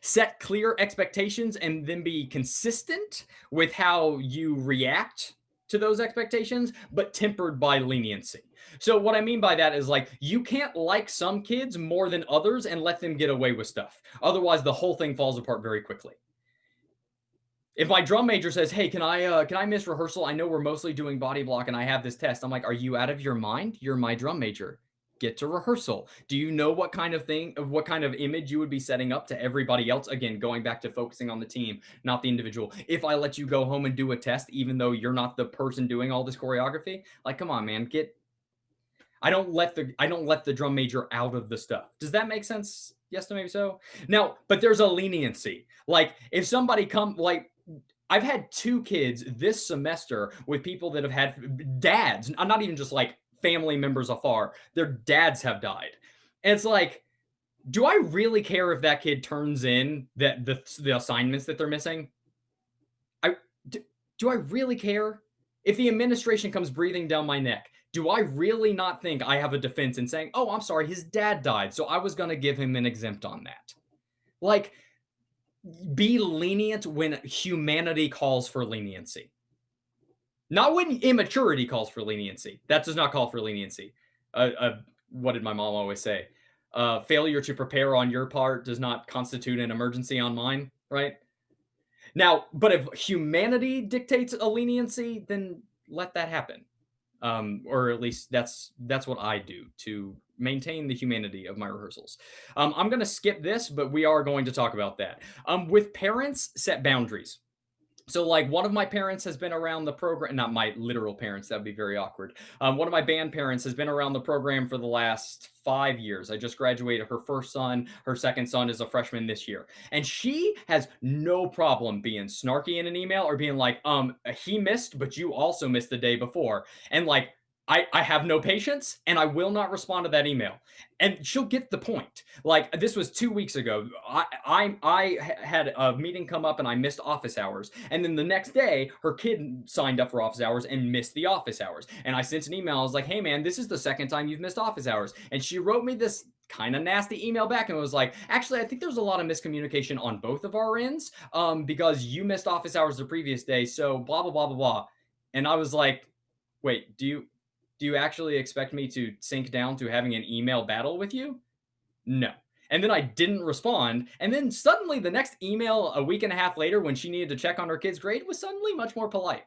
Set clear expectations and then be consistent with how you react to those expectations, but tempered by leniency. So what I mean by that is you can't like some kids more than others and let them get away with stuff. Otherwise, the whole thing falls apart very quickly. If my drum major says, hey, can I miss rehearsal? I know we're mostly doing body block and I have this test. I'm like, are you out of your mind? You're my drum major. Get to rehearsal. Do you know what kind of image you would be setting up to everybody else? Again, going back to focusing on the team, not the individual. If I let you go home and do a test, even though you're not the person doing all this choreography, come on, man, I don't let the drum major out of the stuff. Does that make sense? Yes, maybe so. Now, but there's a leniency. If somebody I've had 2 kids this semester with people that have had dads, not even just family members afar, their dads have died. And it's do I really care if that kid turns in the assignments that they're missing? I do I really care? If the administration comes breathing down my neck, do I really not think I have a defense in saying, "Oh, I'm sorry, his dad died, so I was going to give him an exempt on that." Like, be lenient when humanity calls for leniency. Not when immaturity calls for leniency. That does not call for leniency. What did my mom always say? Failure to prepare on your part does not constitute an emergency on mine, right? Now, but if humanity dictates a leniency, then let that happen. Or at least that's what I do to maintain the humanity of my rehearsals. I'm going to skip this, but we are going to talk about that. With parents, set boundaries. So, like, one of my parents has been around the program, not my literal parents, that would be very awkward. One of my band parents has been around the program for the last 5 years. I just graduated her first son. Her second son is a freshman this year. And she has no problem being snarky in an email or being like, he missed, but you also missed the day before. And like, I have no patience and I will not respond to that email. And she'll get the point. Like, this was 2 weeks ago. I had a meeting come up and I missed office hours. And then the next day, her kid signed up for office hours and missed the office hours. And I sent an email. I was like, hey man, this is the second time you've missed office hours. And she wrote me this kind of nasty email back and was like, actually, I think there's a lot of miscommunication on both of our ends, because you missed office hours the previous day. So blah, blah, blah, blah, blah. And I was like, wait, do you actually expect me to sink down to having an email battle with you? No. And then I didn't respond. And then suddenly the next email a week and a half later, when she needed to check on her kid's grade, was suddenly much more polite.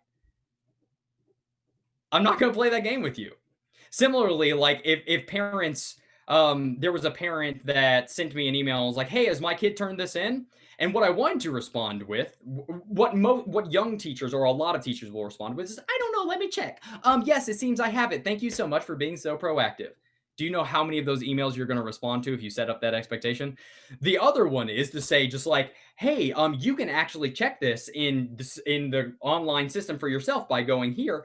I'm not going to play that game with you. Similarly, like if parents, there was a parent that sent me an email and was like, hey, has my kid turned this in? And what I wanted to respond with, what young teachers or a lot of teachers will respond with is, I don't know, let me check. Yes, it seems I have it. Thank you so much for being so proactive. Do you know how many of those emails you're going to respond to if you set up that expectation? The other one is to say just like, hey, you can actually check this in the online system for yourself by going here.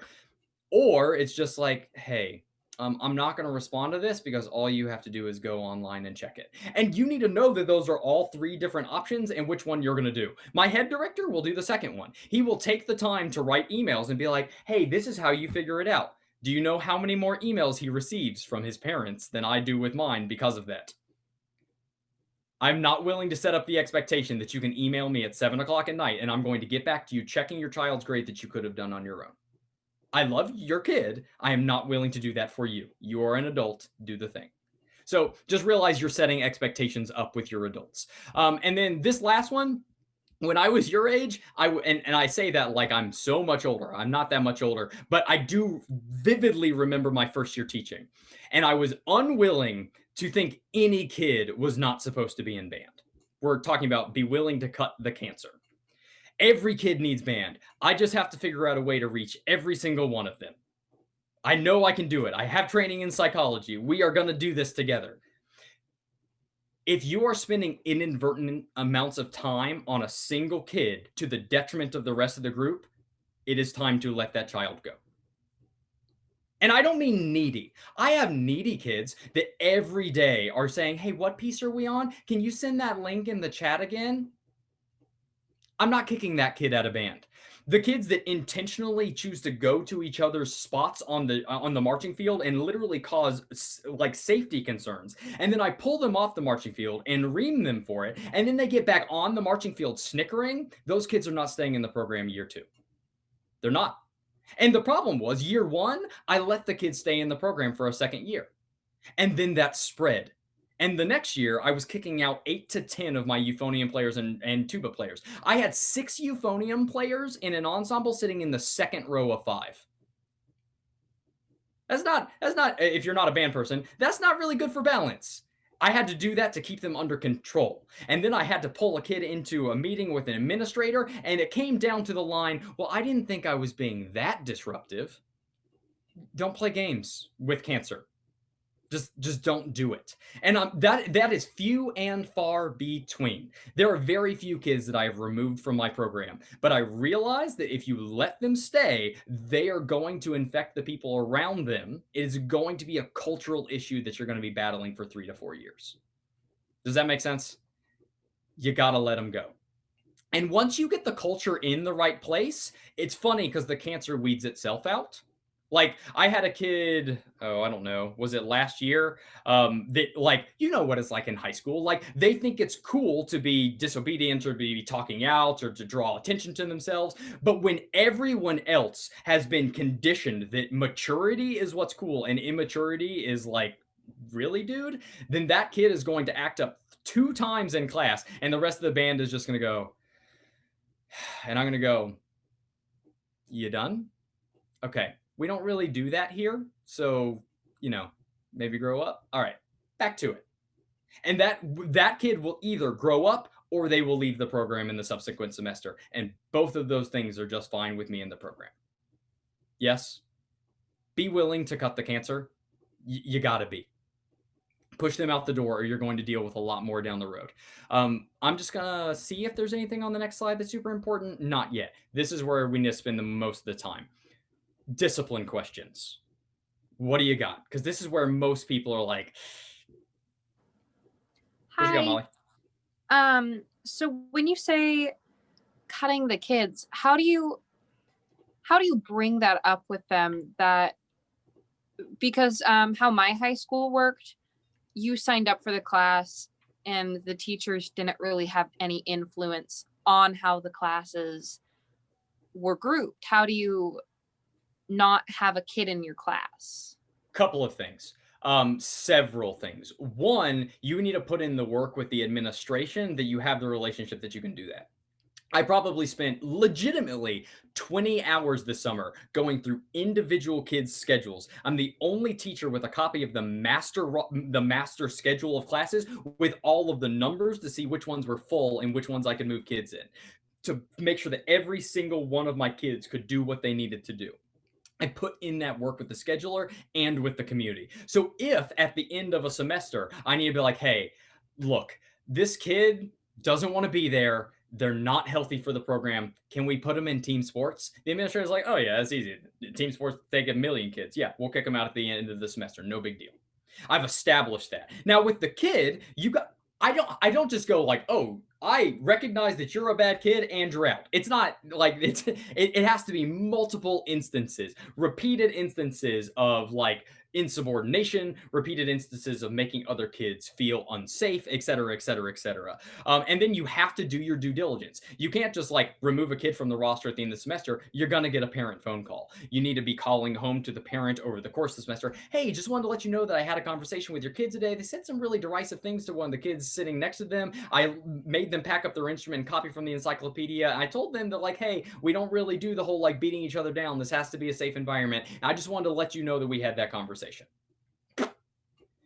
Or it's just like, hey, I'm not going to respond to this because all you have to do is go online and check it. And you need to know that those are all three different options and which one you're going to do. My head director will do the second one. He will take the time to write emails and be like, hey, this is how you figure it out. Do you know how many more emails he receives from his parents than I do with mine because of that? I'm not willing to set up the expectation that you can email me at 7 o'clock at night and I'm going to get back to you checking your child's grade that you could have done on your own. I love your kid. I am not willing to do that for you. You are an adult. Do the thing. So just realize you're setting expectations up with your adults. And then this last one, when I was your age, and I say that like I'm so much older. I'm not that much older, but I do vividly remember my first year teaching. And I was unwilling to think any kid was not supposed to be in band. We're talking about be willing to cut the cancer. Every kid needs band. I just have to figure out a way to reach every single one of them. I know I can do it. I have training in psychology. We are going to do this together. If you are spending inadvertent amounts of time on a single kid to the detriment of the rest of the group, it is time to let that child go. And I don't mean needy. I have needy kids that every day are saying, hey, what piece are we on? Can you send that link in the chat again? I'm not kicking that kid out of band. The kids that intentionally choose to go to each other's spots on the marching field and literally cause like safety concerns, and then I pull them off the marching field and ream them for it, and then they get back on the marching field snickering, those kids are not staying in the program year 2. They're not. And the problem was year 1, I let the kids stay in the program for a second year. And then that spread. And the next year, I was kicking out 8 to 10 of my euphonium players and tuba players. I had 6 euphonium players in an ensemble sitting in the second row of 5. That's not, if you're not a band person, that's not really good for balance. I had to do that to keep them under control. And then I had to pull a kid into a meeting with an administrator, and it came down to the line, well, I didn't think I was being that disruptive. Don't play games with cancer. Just don't do it. And that is few and far between. There are very few kids that I have removed from my program, but I realize that if you let them stay, they are going to infect the people around them. It is going to be a cultural issue that you're going to be battling for 3 to 4 years. Does that make sense? You got to let them go. And once you get the culture in the right place, it's funny because the cancer weeds itself out. Like I had a kid, I don't know, was it last year? That like, you know what it's like in high school. Like they think it's cool to be disobedient or be talking out or to draw attention to themselves. But when everyone else has been conditioned that maturity is what's cool and immaturity is like, really, dude, then that kid is going to act up 2 times in class and the rest of the band is just going to go, and I'm going to go, you done? Okay. We don't really do that here. So, maybe grow up. All right. Back to it. And that kid will either grow up or they will leave the program in the subsequent semester. And both of those things are just fine with me in the program. Yes. Be willing to cut the cancer. You got to be. Push them out the door or you're going to deal with a lot more down the road. I'm just going to see if there's anything on the next slide that's super important. Not yet. This is where we need to spend the most of the time. Discipline questions. What do you got? Because this is where most people are like, what you got, Molly? So when you say cutting the kids, how do you bring that up with them? That because how my high school worked, you signed up for the class and the teachers didn't really have any influence on how the classes were grouped. How do you not have a kid in your class? Couple of things. Several things. One, you need to put in the work with the administration that you have the relationship that you can do that. I probably spent legitimately 20 hours this summer going through individual kids' schedules. I'm the only teacher with a copy of the master schedule of classes with all of the numbers to see which ones were full and which ones I could move kids in to make sure that every single one of my kids could do what they needed to do. I put in that work with the scheduler and with the community. So if at the end of a semester, I need to be like, hey, look, this kid doesn't want to be there. They're not healthy for the program. Can we put them in team sports? The administrator's like, oh yeah, that's easy. Team sports take 1 million kids. Yeah, we'll kick them out at the end of the semester. No big deal. I've established that. Now with the kid, I don't just go like, oh, I recognize that you're a bad kid and you're out. It's not like it has to be multiple instances, repeated instances of like insubordination, repeated instances of making other kids feel unsafe, et cetera, et cetera, et cetera. And then you have to do your due diligence. You can't just like remove a kid from the roster at the end of the semester. You're going to get a parent phone call. You need to be calling home to the parent over the course of the semester. Hey, just wanted to let you know that I had a conversation with your kid today. They said some really derisive things to one of the kids sitting next to them. I made them pack up their instrument and copy from the encyclopedia. I told them that like, hey, we don't really do the whole like beating each other down. This has to be a safe environment. And I just wanted to let you know that we had that conversation.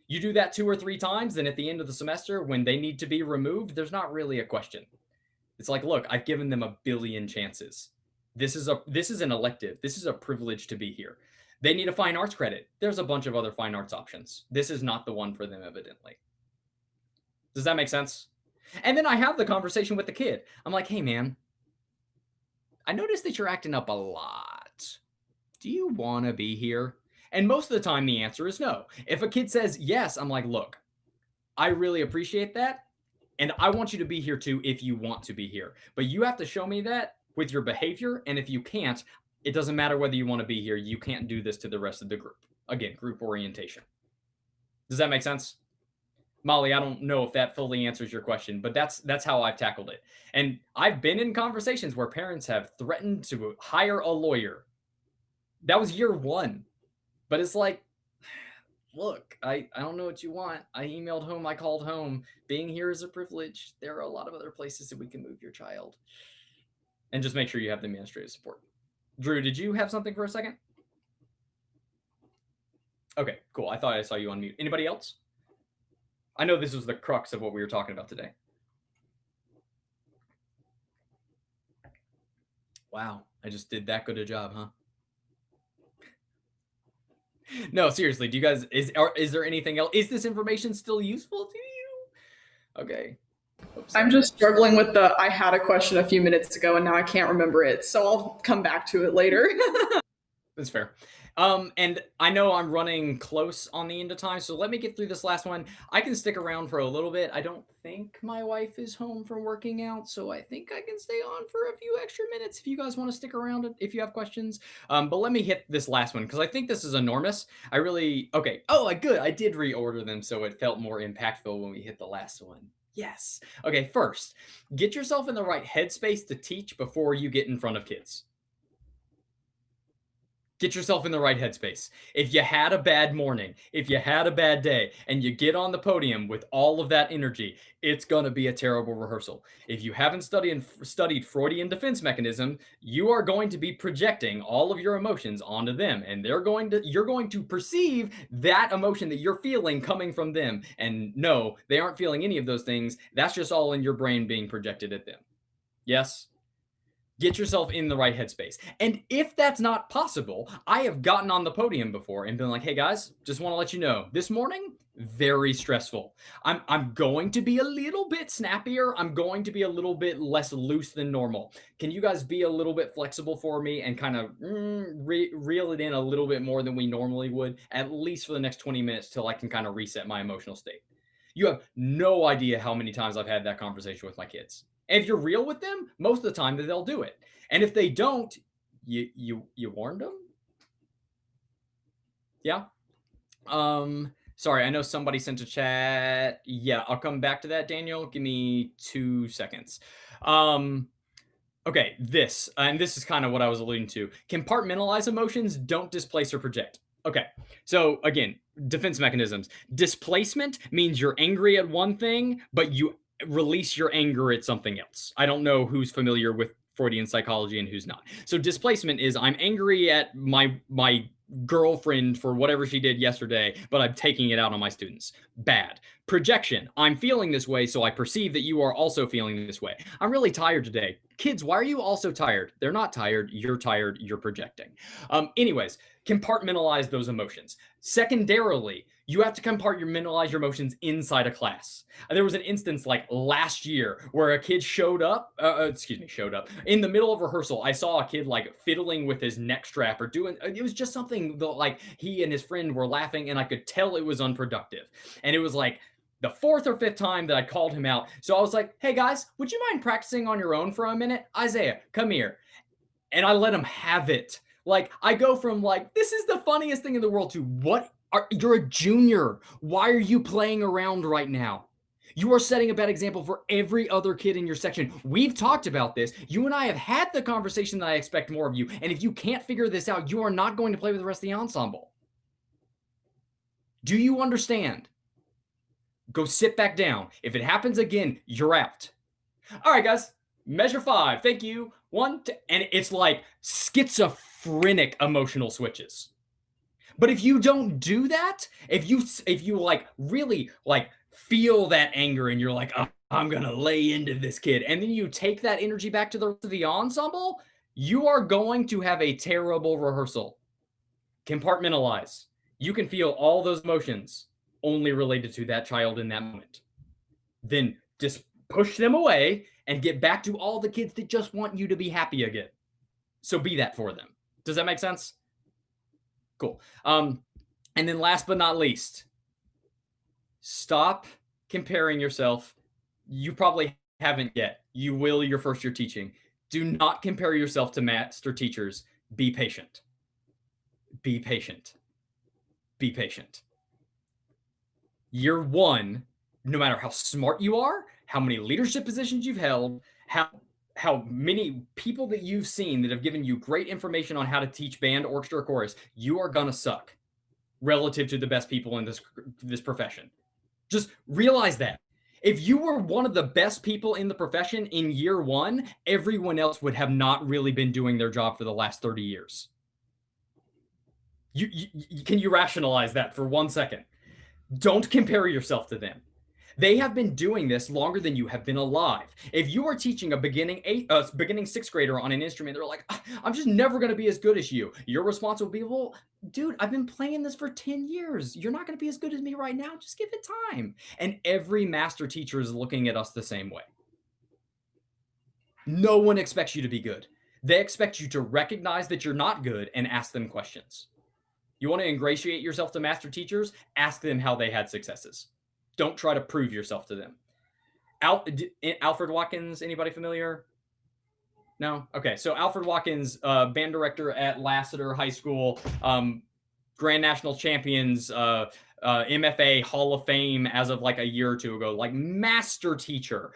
You do that 2 or 3 times, then at the end of the semester, when they need to be removed, there's not really a question. It's like, look, I've given them 1 billion chances. This is an elective. This is a privilege to be here. They need a fine arts credit. There's a bunch of other fine arts options. This is not the one for them, evidently. Does that make sense? And then I have the conversation with the kid. I'm like, hey, man, I noticed that you're acting up a lot. Do you want to be here? And most of the time, the answer is no. If a kid says yes, I'm like, look, I really appreciate that. And I want you to be here too if you want to be here. But you have to show me that with your behavior. And if you can't, it doesn't matter whether you want to be here. You can't do this to the rest of the group. Again, group orientation. Does that make sense? Molly, I don't know if that fully answers your question, but that's how I've tackled it. And I've been in conversations where parents have threatened to hire a lawyer. That was year 1. But it's like, look, I don't know what you want. I emailed home. I called home. Being here is a privilege. There are a lot of other places that we can move your child. And just make sure you have the administrative support. Drew, did you have something for a second? Okay, cool. I thought I saw you on mute. Anybody else? I know this was the crux of what we were talking about today. Wow, I just did that good a job, huh? No, seriously, do you guys, is there anything else? Is this information still useful to you? Okay. Oops, I'm just struggling with I had a question a few minutes ago and now I can't remember it. So I'll come back to it later. That's fair. And I know I'm running close on the end of time, so let me get through this last one. I can stick around for a little bit. I don't think my wife is home from working out, so I think I can stay on for a few extra minutes if you guys want to stick around if you have questions. But let me hit this last one because I think this is enormous. Okay. Oh, good. I did reorder them so it felt more impactful when we hit the last one. Yes. Okay, first, get yourself in the right headspace to teach before you get in front of kids. Get yourself in the right headspace. If you had a bad morning, if you had a bad day, and you get on the podium with all of that energy, it's going to be a terrible rehearsal. If you haven't studied Freudian defense mechanism, you are going to be projecting all of your emotions onto them, and you're going to perceive that emotion that you're feeling coming from them. And no, they aren't feeling any of those things. That's just all in your brain being projected at them. Yes? Get yourself in the right headspace. And if that's not possible, I have gotten on the podium before and been like, hey guys, just want to let you know, this morning, very stressful. I'm going to be a little bit snappier. I'm going to be a little bit less loose than normal. Can you guys be a little bit flexible for me and kind of reel it in a little bit more than we normally would, at least for the next 20 minutes till I can kind of reset my emotional state? You have no idea how many times I've had that conversation with my kids. And if you're real with them, most of the time they'll do it. And if they don't, you warned them? Yeah. Sorry, I know somebody sent a chat. Yeah, I'll come back to that, Daniel. Give me 2 seconds. Okay, this is kind of what I was alluding to. Compartmentalize emotions, don't displace or project. Okay, so again, defense mechanisms. Displacement means you're angry at one thing, but you release your anger at something else. I don't know who's familiar with Freudian psychology and who's not. So displacement is I'm angry at my girlfriend for whatever she did yesterday, but I'm taking it out on my students. Bad. Projection. I'm feeling this way, so I perceive that you are also feeling this way. I'm really tired today. Kids, why are you also tired? They're not tired. You're projecting. Anyways, compartmentalize those emotions. Secondarily, you have to compartmentalize your emotions inside a class. There was an instance like last year where a kid showed up in the middle of rehearsal. I saw a kid like fiddling with his neck strap or it was just something that like he and his friend were laughing and I could tell it was unproductive. And it was like the 4th or 5th time that I called him out. So I was like, hey guys, would you mind practicing on your own for a minute? Isaiah, come here. And I let him have it. Like I go from like, this is the funniest thing in the world to you're a junior. Why are you playing around right now? You are setting a bad example for every other kid in your section. We've talked about this. You and I have had the conversation that I expect more of you. And if you can't figure this out, you are not going to play with the rest of the ensemble. Do you understand? Go sit back down. If it happens again, you're out. All right, guys. Measure 5. Thank you. 1, 2, and it's like schizophrenic emotional switches. But if you don't do that, if you like really like feel that anger and you're like, oh, I'm going to lay into this kid, and then you take that energy back to the ensemble, you are going to have a terrible rehearsal. Compartmentalize. You can feel all those emotions only related to that child in that moment. Then just push them away and get back to all the kids that just want you to be happy again. So be that for them. Does that make sense? Cool. And then last but not least, stop comparing yourself. You probably haven't yet. You will your first year teaching. Do not compare yourself to master teachers. Be patient. Be patient. Be patient. Year 1, no matter how smart you are, how many leadership positions you've held, how many people that you've seen that have given you great information on how to teach band, orchestra, or chorus, you are gonna suck relative to the best people in this profession. Just realize that. If you were one of the best people in the profession in year 1, everyone else would have not really been doing their job for the last 30 years. Can you rationalize that for 1 second? Don't compare yourself to them. They have been doing this longer than you have been alive. If you are teaching a beginning 6th grader on an instrument, they're like, I'm just never going to be as good as you. Your response will be, well, dude, I've been playing this for 10 years. You're not going to be as good as me right now. Just give it time. And every master teacher is looking at us the same way. No one expects you to be good. They expect you to recognize that you're not good and ask them questions. You want to ingratiate yourself to master teachers? Ask them how they had successes. Don't try to prove yourself to them. Alfred Watkins, anybody familiar? No? Okay, so Alfred Watkins, band director at Lassiter High School, Grand National Champions, MFA Hall of Fame as of like a year or two ago, like master teacher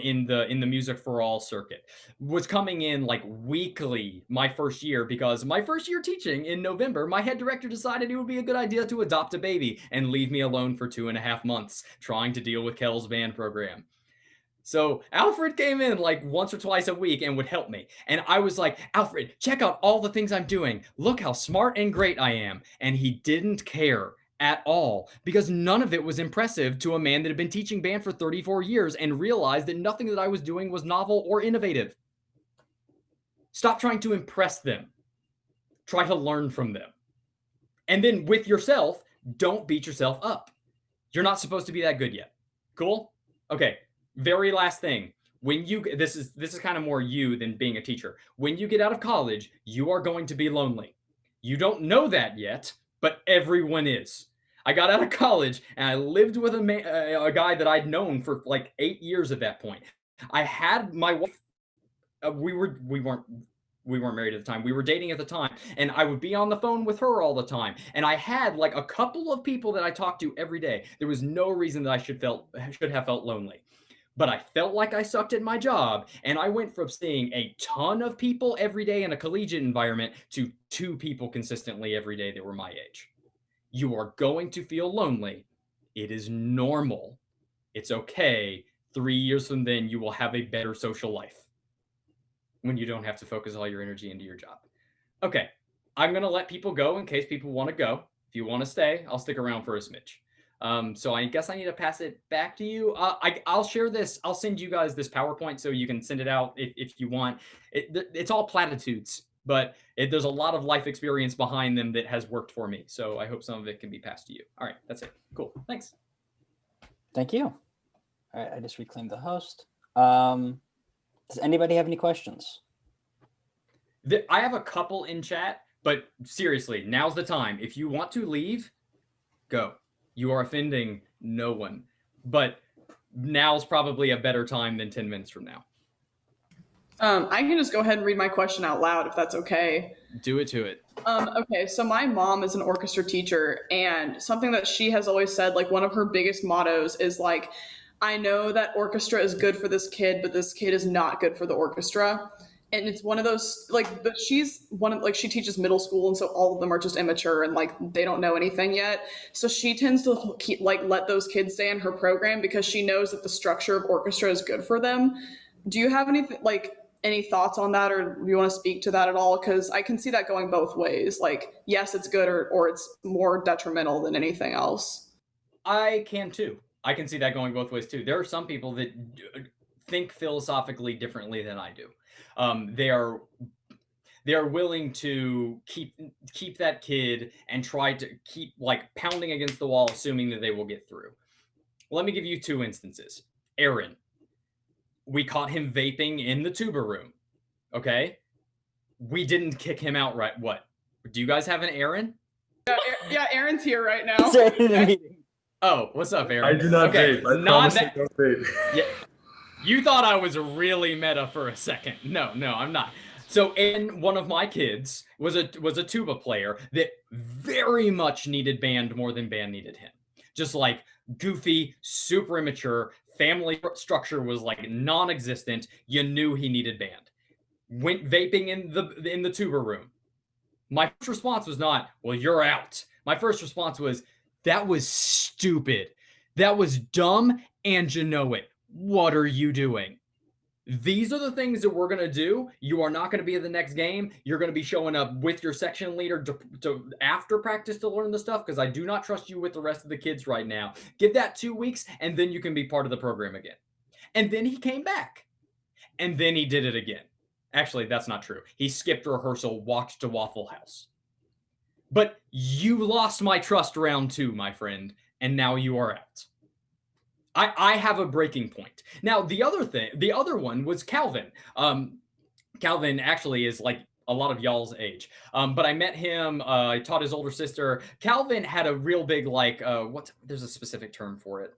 in the Music for All circuit, was coming in like weekly my first year, because my first year teaching in November, my head director decided it would be a good idea to adopt a baby and leave me alone for 2.5 months trying to deal with Kel's band program. So Alfred came in like once or twice a week and would help me. And I was like, Alfred, check out all the things I'm doing. Look how smart and great I am. And he didn't care at all, because none of it was impressive to a man that had been teaching band for 34 years and realized that nothing that I was doing was novel or innovative. Stop trying to impress them. Try to learn from them. And then with yourself, don't beat yourself up. You're not supposed to be that good yet. Cool? Okay. Very last thing. When you, this is kind of more you than being a teacher. When you get out of college, you are going to be lonely. You don't know that yet, but everyone is. I got out of college and I lived with a guy that I'd known for like 8 years at that point. I had my wife. We weren't married at the time. We were dating at the time, and I would be on the phone with her all the time. And I had like a couple of people that I talked to every day. There was no reason that I should have felt lonely. But I felt like I sucked at my job, and I went from seeing a ton of people every day in a collegiate environment to 2 people consistently every day that were my age. You are going to feel lonely. It is normal. It's okay. 3 years from then, you will have a better social life when you don't have to focus all your energy into your job. Okay, I'm going to let people go in case people want to go. If you want to stay, I'll stick around for a smidge. So I guess I need to pass it back to you. I'll share this. I'll send you guys this PowerPoint so you can send it out if you want. It's all platitudes, but there's a lot of life experience behind them that has worked for me. So I hope some of it can be passed to you. All right, that's it. Cool. Thanks. Thank you. All right, I just reclaimed the host. Does anybody have any questions? I have a couple in chat, but seriously, now's the time. If you want to leave, go. You are offending no one, but now's probably a better time than 10 minutes from now. I can just go ahead and read my question out loud if that's okay. Do it to it. Okay, so my mom is an orchestra teacher, and something that she has always said, like one of her biggest mottos is like, I know that orchestra is good for this kid, but this kid is not good for the orchestra. And it's one of those, like, but she's one of, like, she teaches middle school, and so all of them are just immature and like they don't know anything yet. So she tends to keep, like, let those kids stay in her program because she knows that the structure of orchestra is good for them. Do you have any thoughts on that, or do you want to speak to that at all? Because I can see that going both ways. Like, yes, it's good, or it's more detrimental than anything else. I can too. I can see that going both ways too. There are some people that think philosophically differently than I do. They are willing to keep that kid and try to keep like pounding against the wall, assuming that they will get through. Let me give you 2 instances. Aaron, we caught him vaping in the tuba room. Okay, we didn't kick him out, right? What? Do you guys have an Aaron? Yeah, Aaron's here right now. Oh, what's up, Aaron? I do not vape. I promise I don't vape. Yeah. You thought I was really meta for a second. No, I'm not. So, Aaron, one of my kids, was a tuba player that very much needed band more than band needed him. Just like goofy, super immature, family structure was like non-existent. You knew he needed band. Went vaping in the tuba room. My first response was not, well, you're out. My first response was, that was stupid. That was dumb, and you know it. What are you doing? These are the things that we're going to do. You are not going to be at the next game. You're going to be showing up with your section leader to after practice to learn the stuff, because I do not trust you with the rest of the kids right now. Give that 2 weeks, and then you can be part of the program again. And then he came back. And then he did it again. Actually, that's not true. He skipped rehearsal, walked to Waffle House. But you lost my trust round 2, my friend, and now you are out. I have a breaking point. Now, the other one was Calvin. Calvin actually is like a lot of y'all's age. But I met him. I taught his older sister. Calvin had a real big like there's a specific term for it.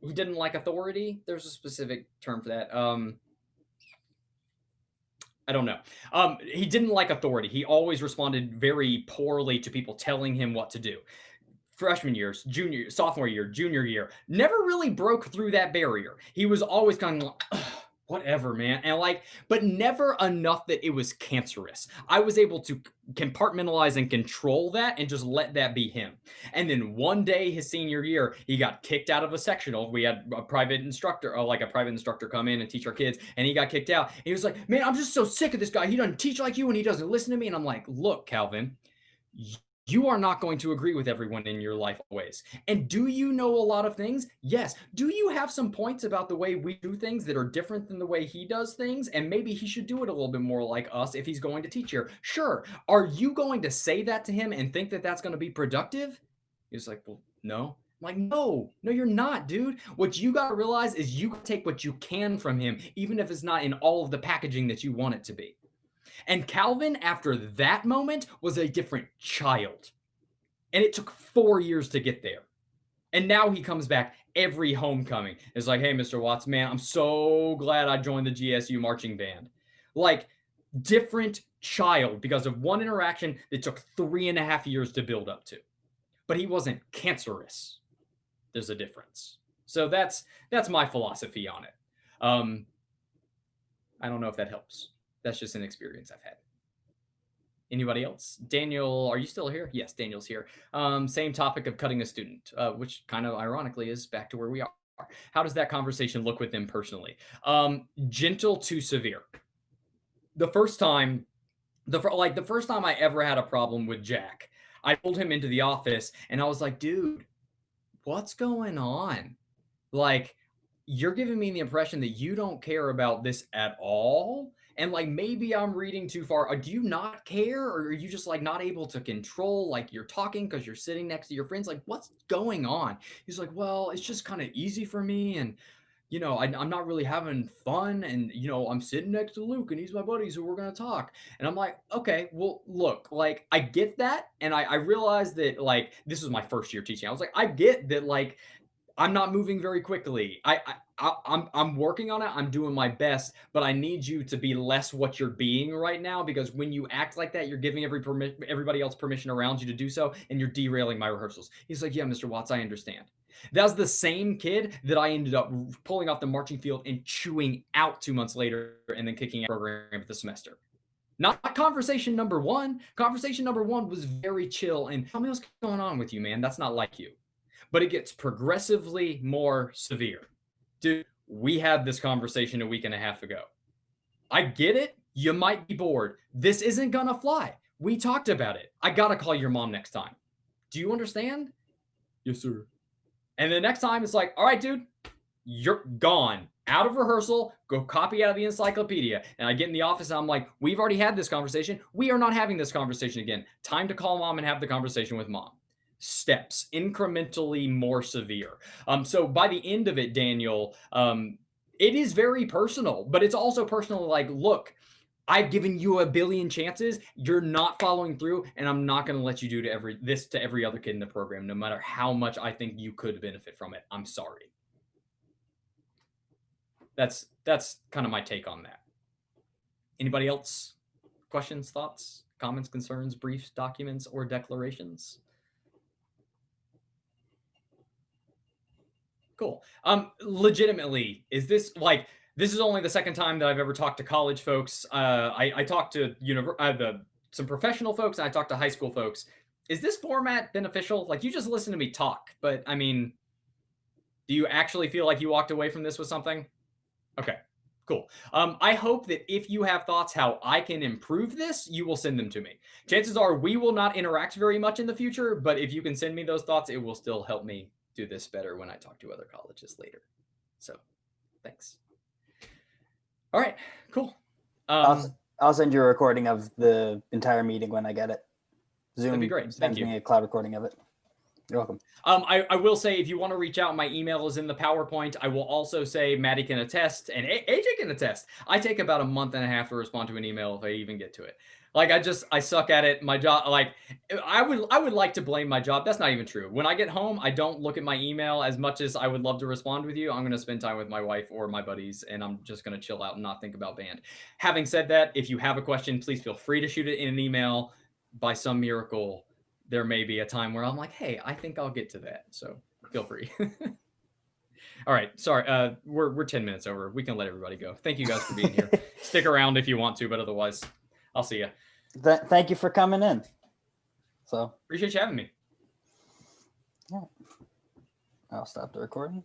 He didn't like authority. There's a specific term for that. I don't know. He didn't like authority. He always responded very poorly to people telling him what to do. Freshman years, sophomore year, junior year, never really broke through that barrier. He was always kind of like, "Ugh, whatever, man," and like, but never enough that it was cancerous. I was able to compartmentalize and control that and just let that be him. And then one day, his senior year, he got kicked out of a sectional. We had a private instructor, come in and teach our kids, and he got kicked out. And he was like, "Man, I'm just so sick of this guy. He doesn't teach like you, and he doesn't listen to me." And I'm like, "Look, Calvin, you are not going to agree with everyone in your life always. And do you know a lot of things? Yes. Do you have some points about the way we do things that are different than the way he does things? And maybe he should do it a little bit more like us if he's going to teach here." Sure. Are you going to say that to him and think that that's going to be productive? He's like, "Well, no." I'm like, no, you're not, dude. What you got to realize is you can take what you can from him, even if it's not in all of the packaging that you want it to be. And Calvin, after that moment, was a different child. And it took 4 years to get there. And now he comes back every homecoming. It's like, "Hey, Mr. Watts, man, I'm so glad I joined the GSU marching band." Like, different child because of one interaction that took 3.5 years to build up to. But he wasn't cancerous. There's a difference. So that's my philosophy on it. I don't know if that helps. That's just an experience I've had. Anybody else? Daniel, are you still here? Yes, Daniel's here. Same topic of cutting a student, which kind of ironically is back to where we are. How does that conversation look with them personally? Gentle to severe. The first time I ever had a problem with Jack, I pulled him into the office and I was like, "Dude, what's going on? Like, you're giving me the impression that you don't care about this at all. And like, maybe I'm reading too far. Do you not care? Or are you just like not able to control like you're talking because you're sitting next to your friends? Like, what's going on?" He's like, "Well, it's just kind of easy for me. And, I'm not really having fun. And, I'm sitting next to Luke and he's my buddy. So we're going to talk." And I'm like, "Okay, well, look, like, I get that. And I realized that like, this was my first year teaching. I was like, I get that like, I'm not moving very quickly. I'm working on it. I'm doing my best, but I need you to be less what you're being right now, because when you act like that, you're giving everybody else permission around you to do so, and you're derailing my rehearsals." He's like, "Yeah, Mr. Watts, I understand." That was the same kid that I ended up pulling off the marching field and chewing out 2 months later and then kicking out the program for the semester. Not conversation number one. Conversation number one was very chill and, "Tell me what's going on with you, man. That's not like you." But it gets progressively more severe. Dude, we had this conversation a week and a half ago. I get it. You might be bored. This isn't going to fly. We talked about it. I got to call your mom next time. Do you understand? "Yes, sir." And the next time it's like, "All right, dude, you're gone. Out of rehearsal, go copy out of the encyclopedia." And I get in the office and I'm like, "We've already had this conversation. We are not having this conversation again. Time to call mom and have the conversation with mom." Steps, incrementally more severe. So by the end of it, Daniel, it is very personal, but it's also personal. Like, look, I've given you a billion chances. You're not following through, and I'm not going to let you do to every other kid in the program, no matter how much I think you could benefit from it. I'm sorry. That's kind of my take on that. Anybody else? Questions, thoughts, comments, concerns, briefs, documents, or declarations? Cool. Legitimately, is this like, this is only the second time that I've ever talked to college folks. I talked to some professional folks, and I talked to high school folks. Is this format beneficial? Like, you just listen to me talk, but I mean, do you actually feel like you walked away from this with something? Okay, cool. I hope that if you have thoughts how I can improve this, you will send them to me. Chances are we will not interact very much in the future, but if you can send me those thoughts, it will still help me do this better when I talk to other colleges later. So thanks. All right, cool. I'll send you a recording of the entire meeting when I get it. Zoom That'd be great. Thank sends you. me a cloud recording of it. You're welcome. I will say, if you want to reach out, my email is in the PowerPoint. I will also say Maddie can attest and AJ can attest. I take about a month and a half to respond to an email if I even get to it. Like I suck at it. My job, like I would like to blame my job. That's not even true. When I get home, I don't look at my email as much as I would love to respond with you. I'm going to spend time with my wife or my buddies, and I'm just going to chill out and not think about band. Having said that, if you have a question, please feel free to shoot it in an email. By some miracle, there may be a time where I'm like, hey, I think I'll get to that. So feel free. All right. Sorry. We're 10 minutes over. We can let everybody go. Thank you guys for being here. Stick around if you want to, but otherwise, I'll see you. Thank you for coming in. So Appreciate you having me. I'll stop the recording.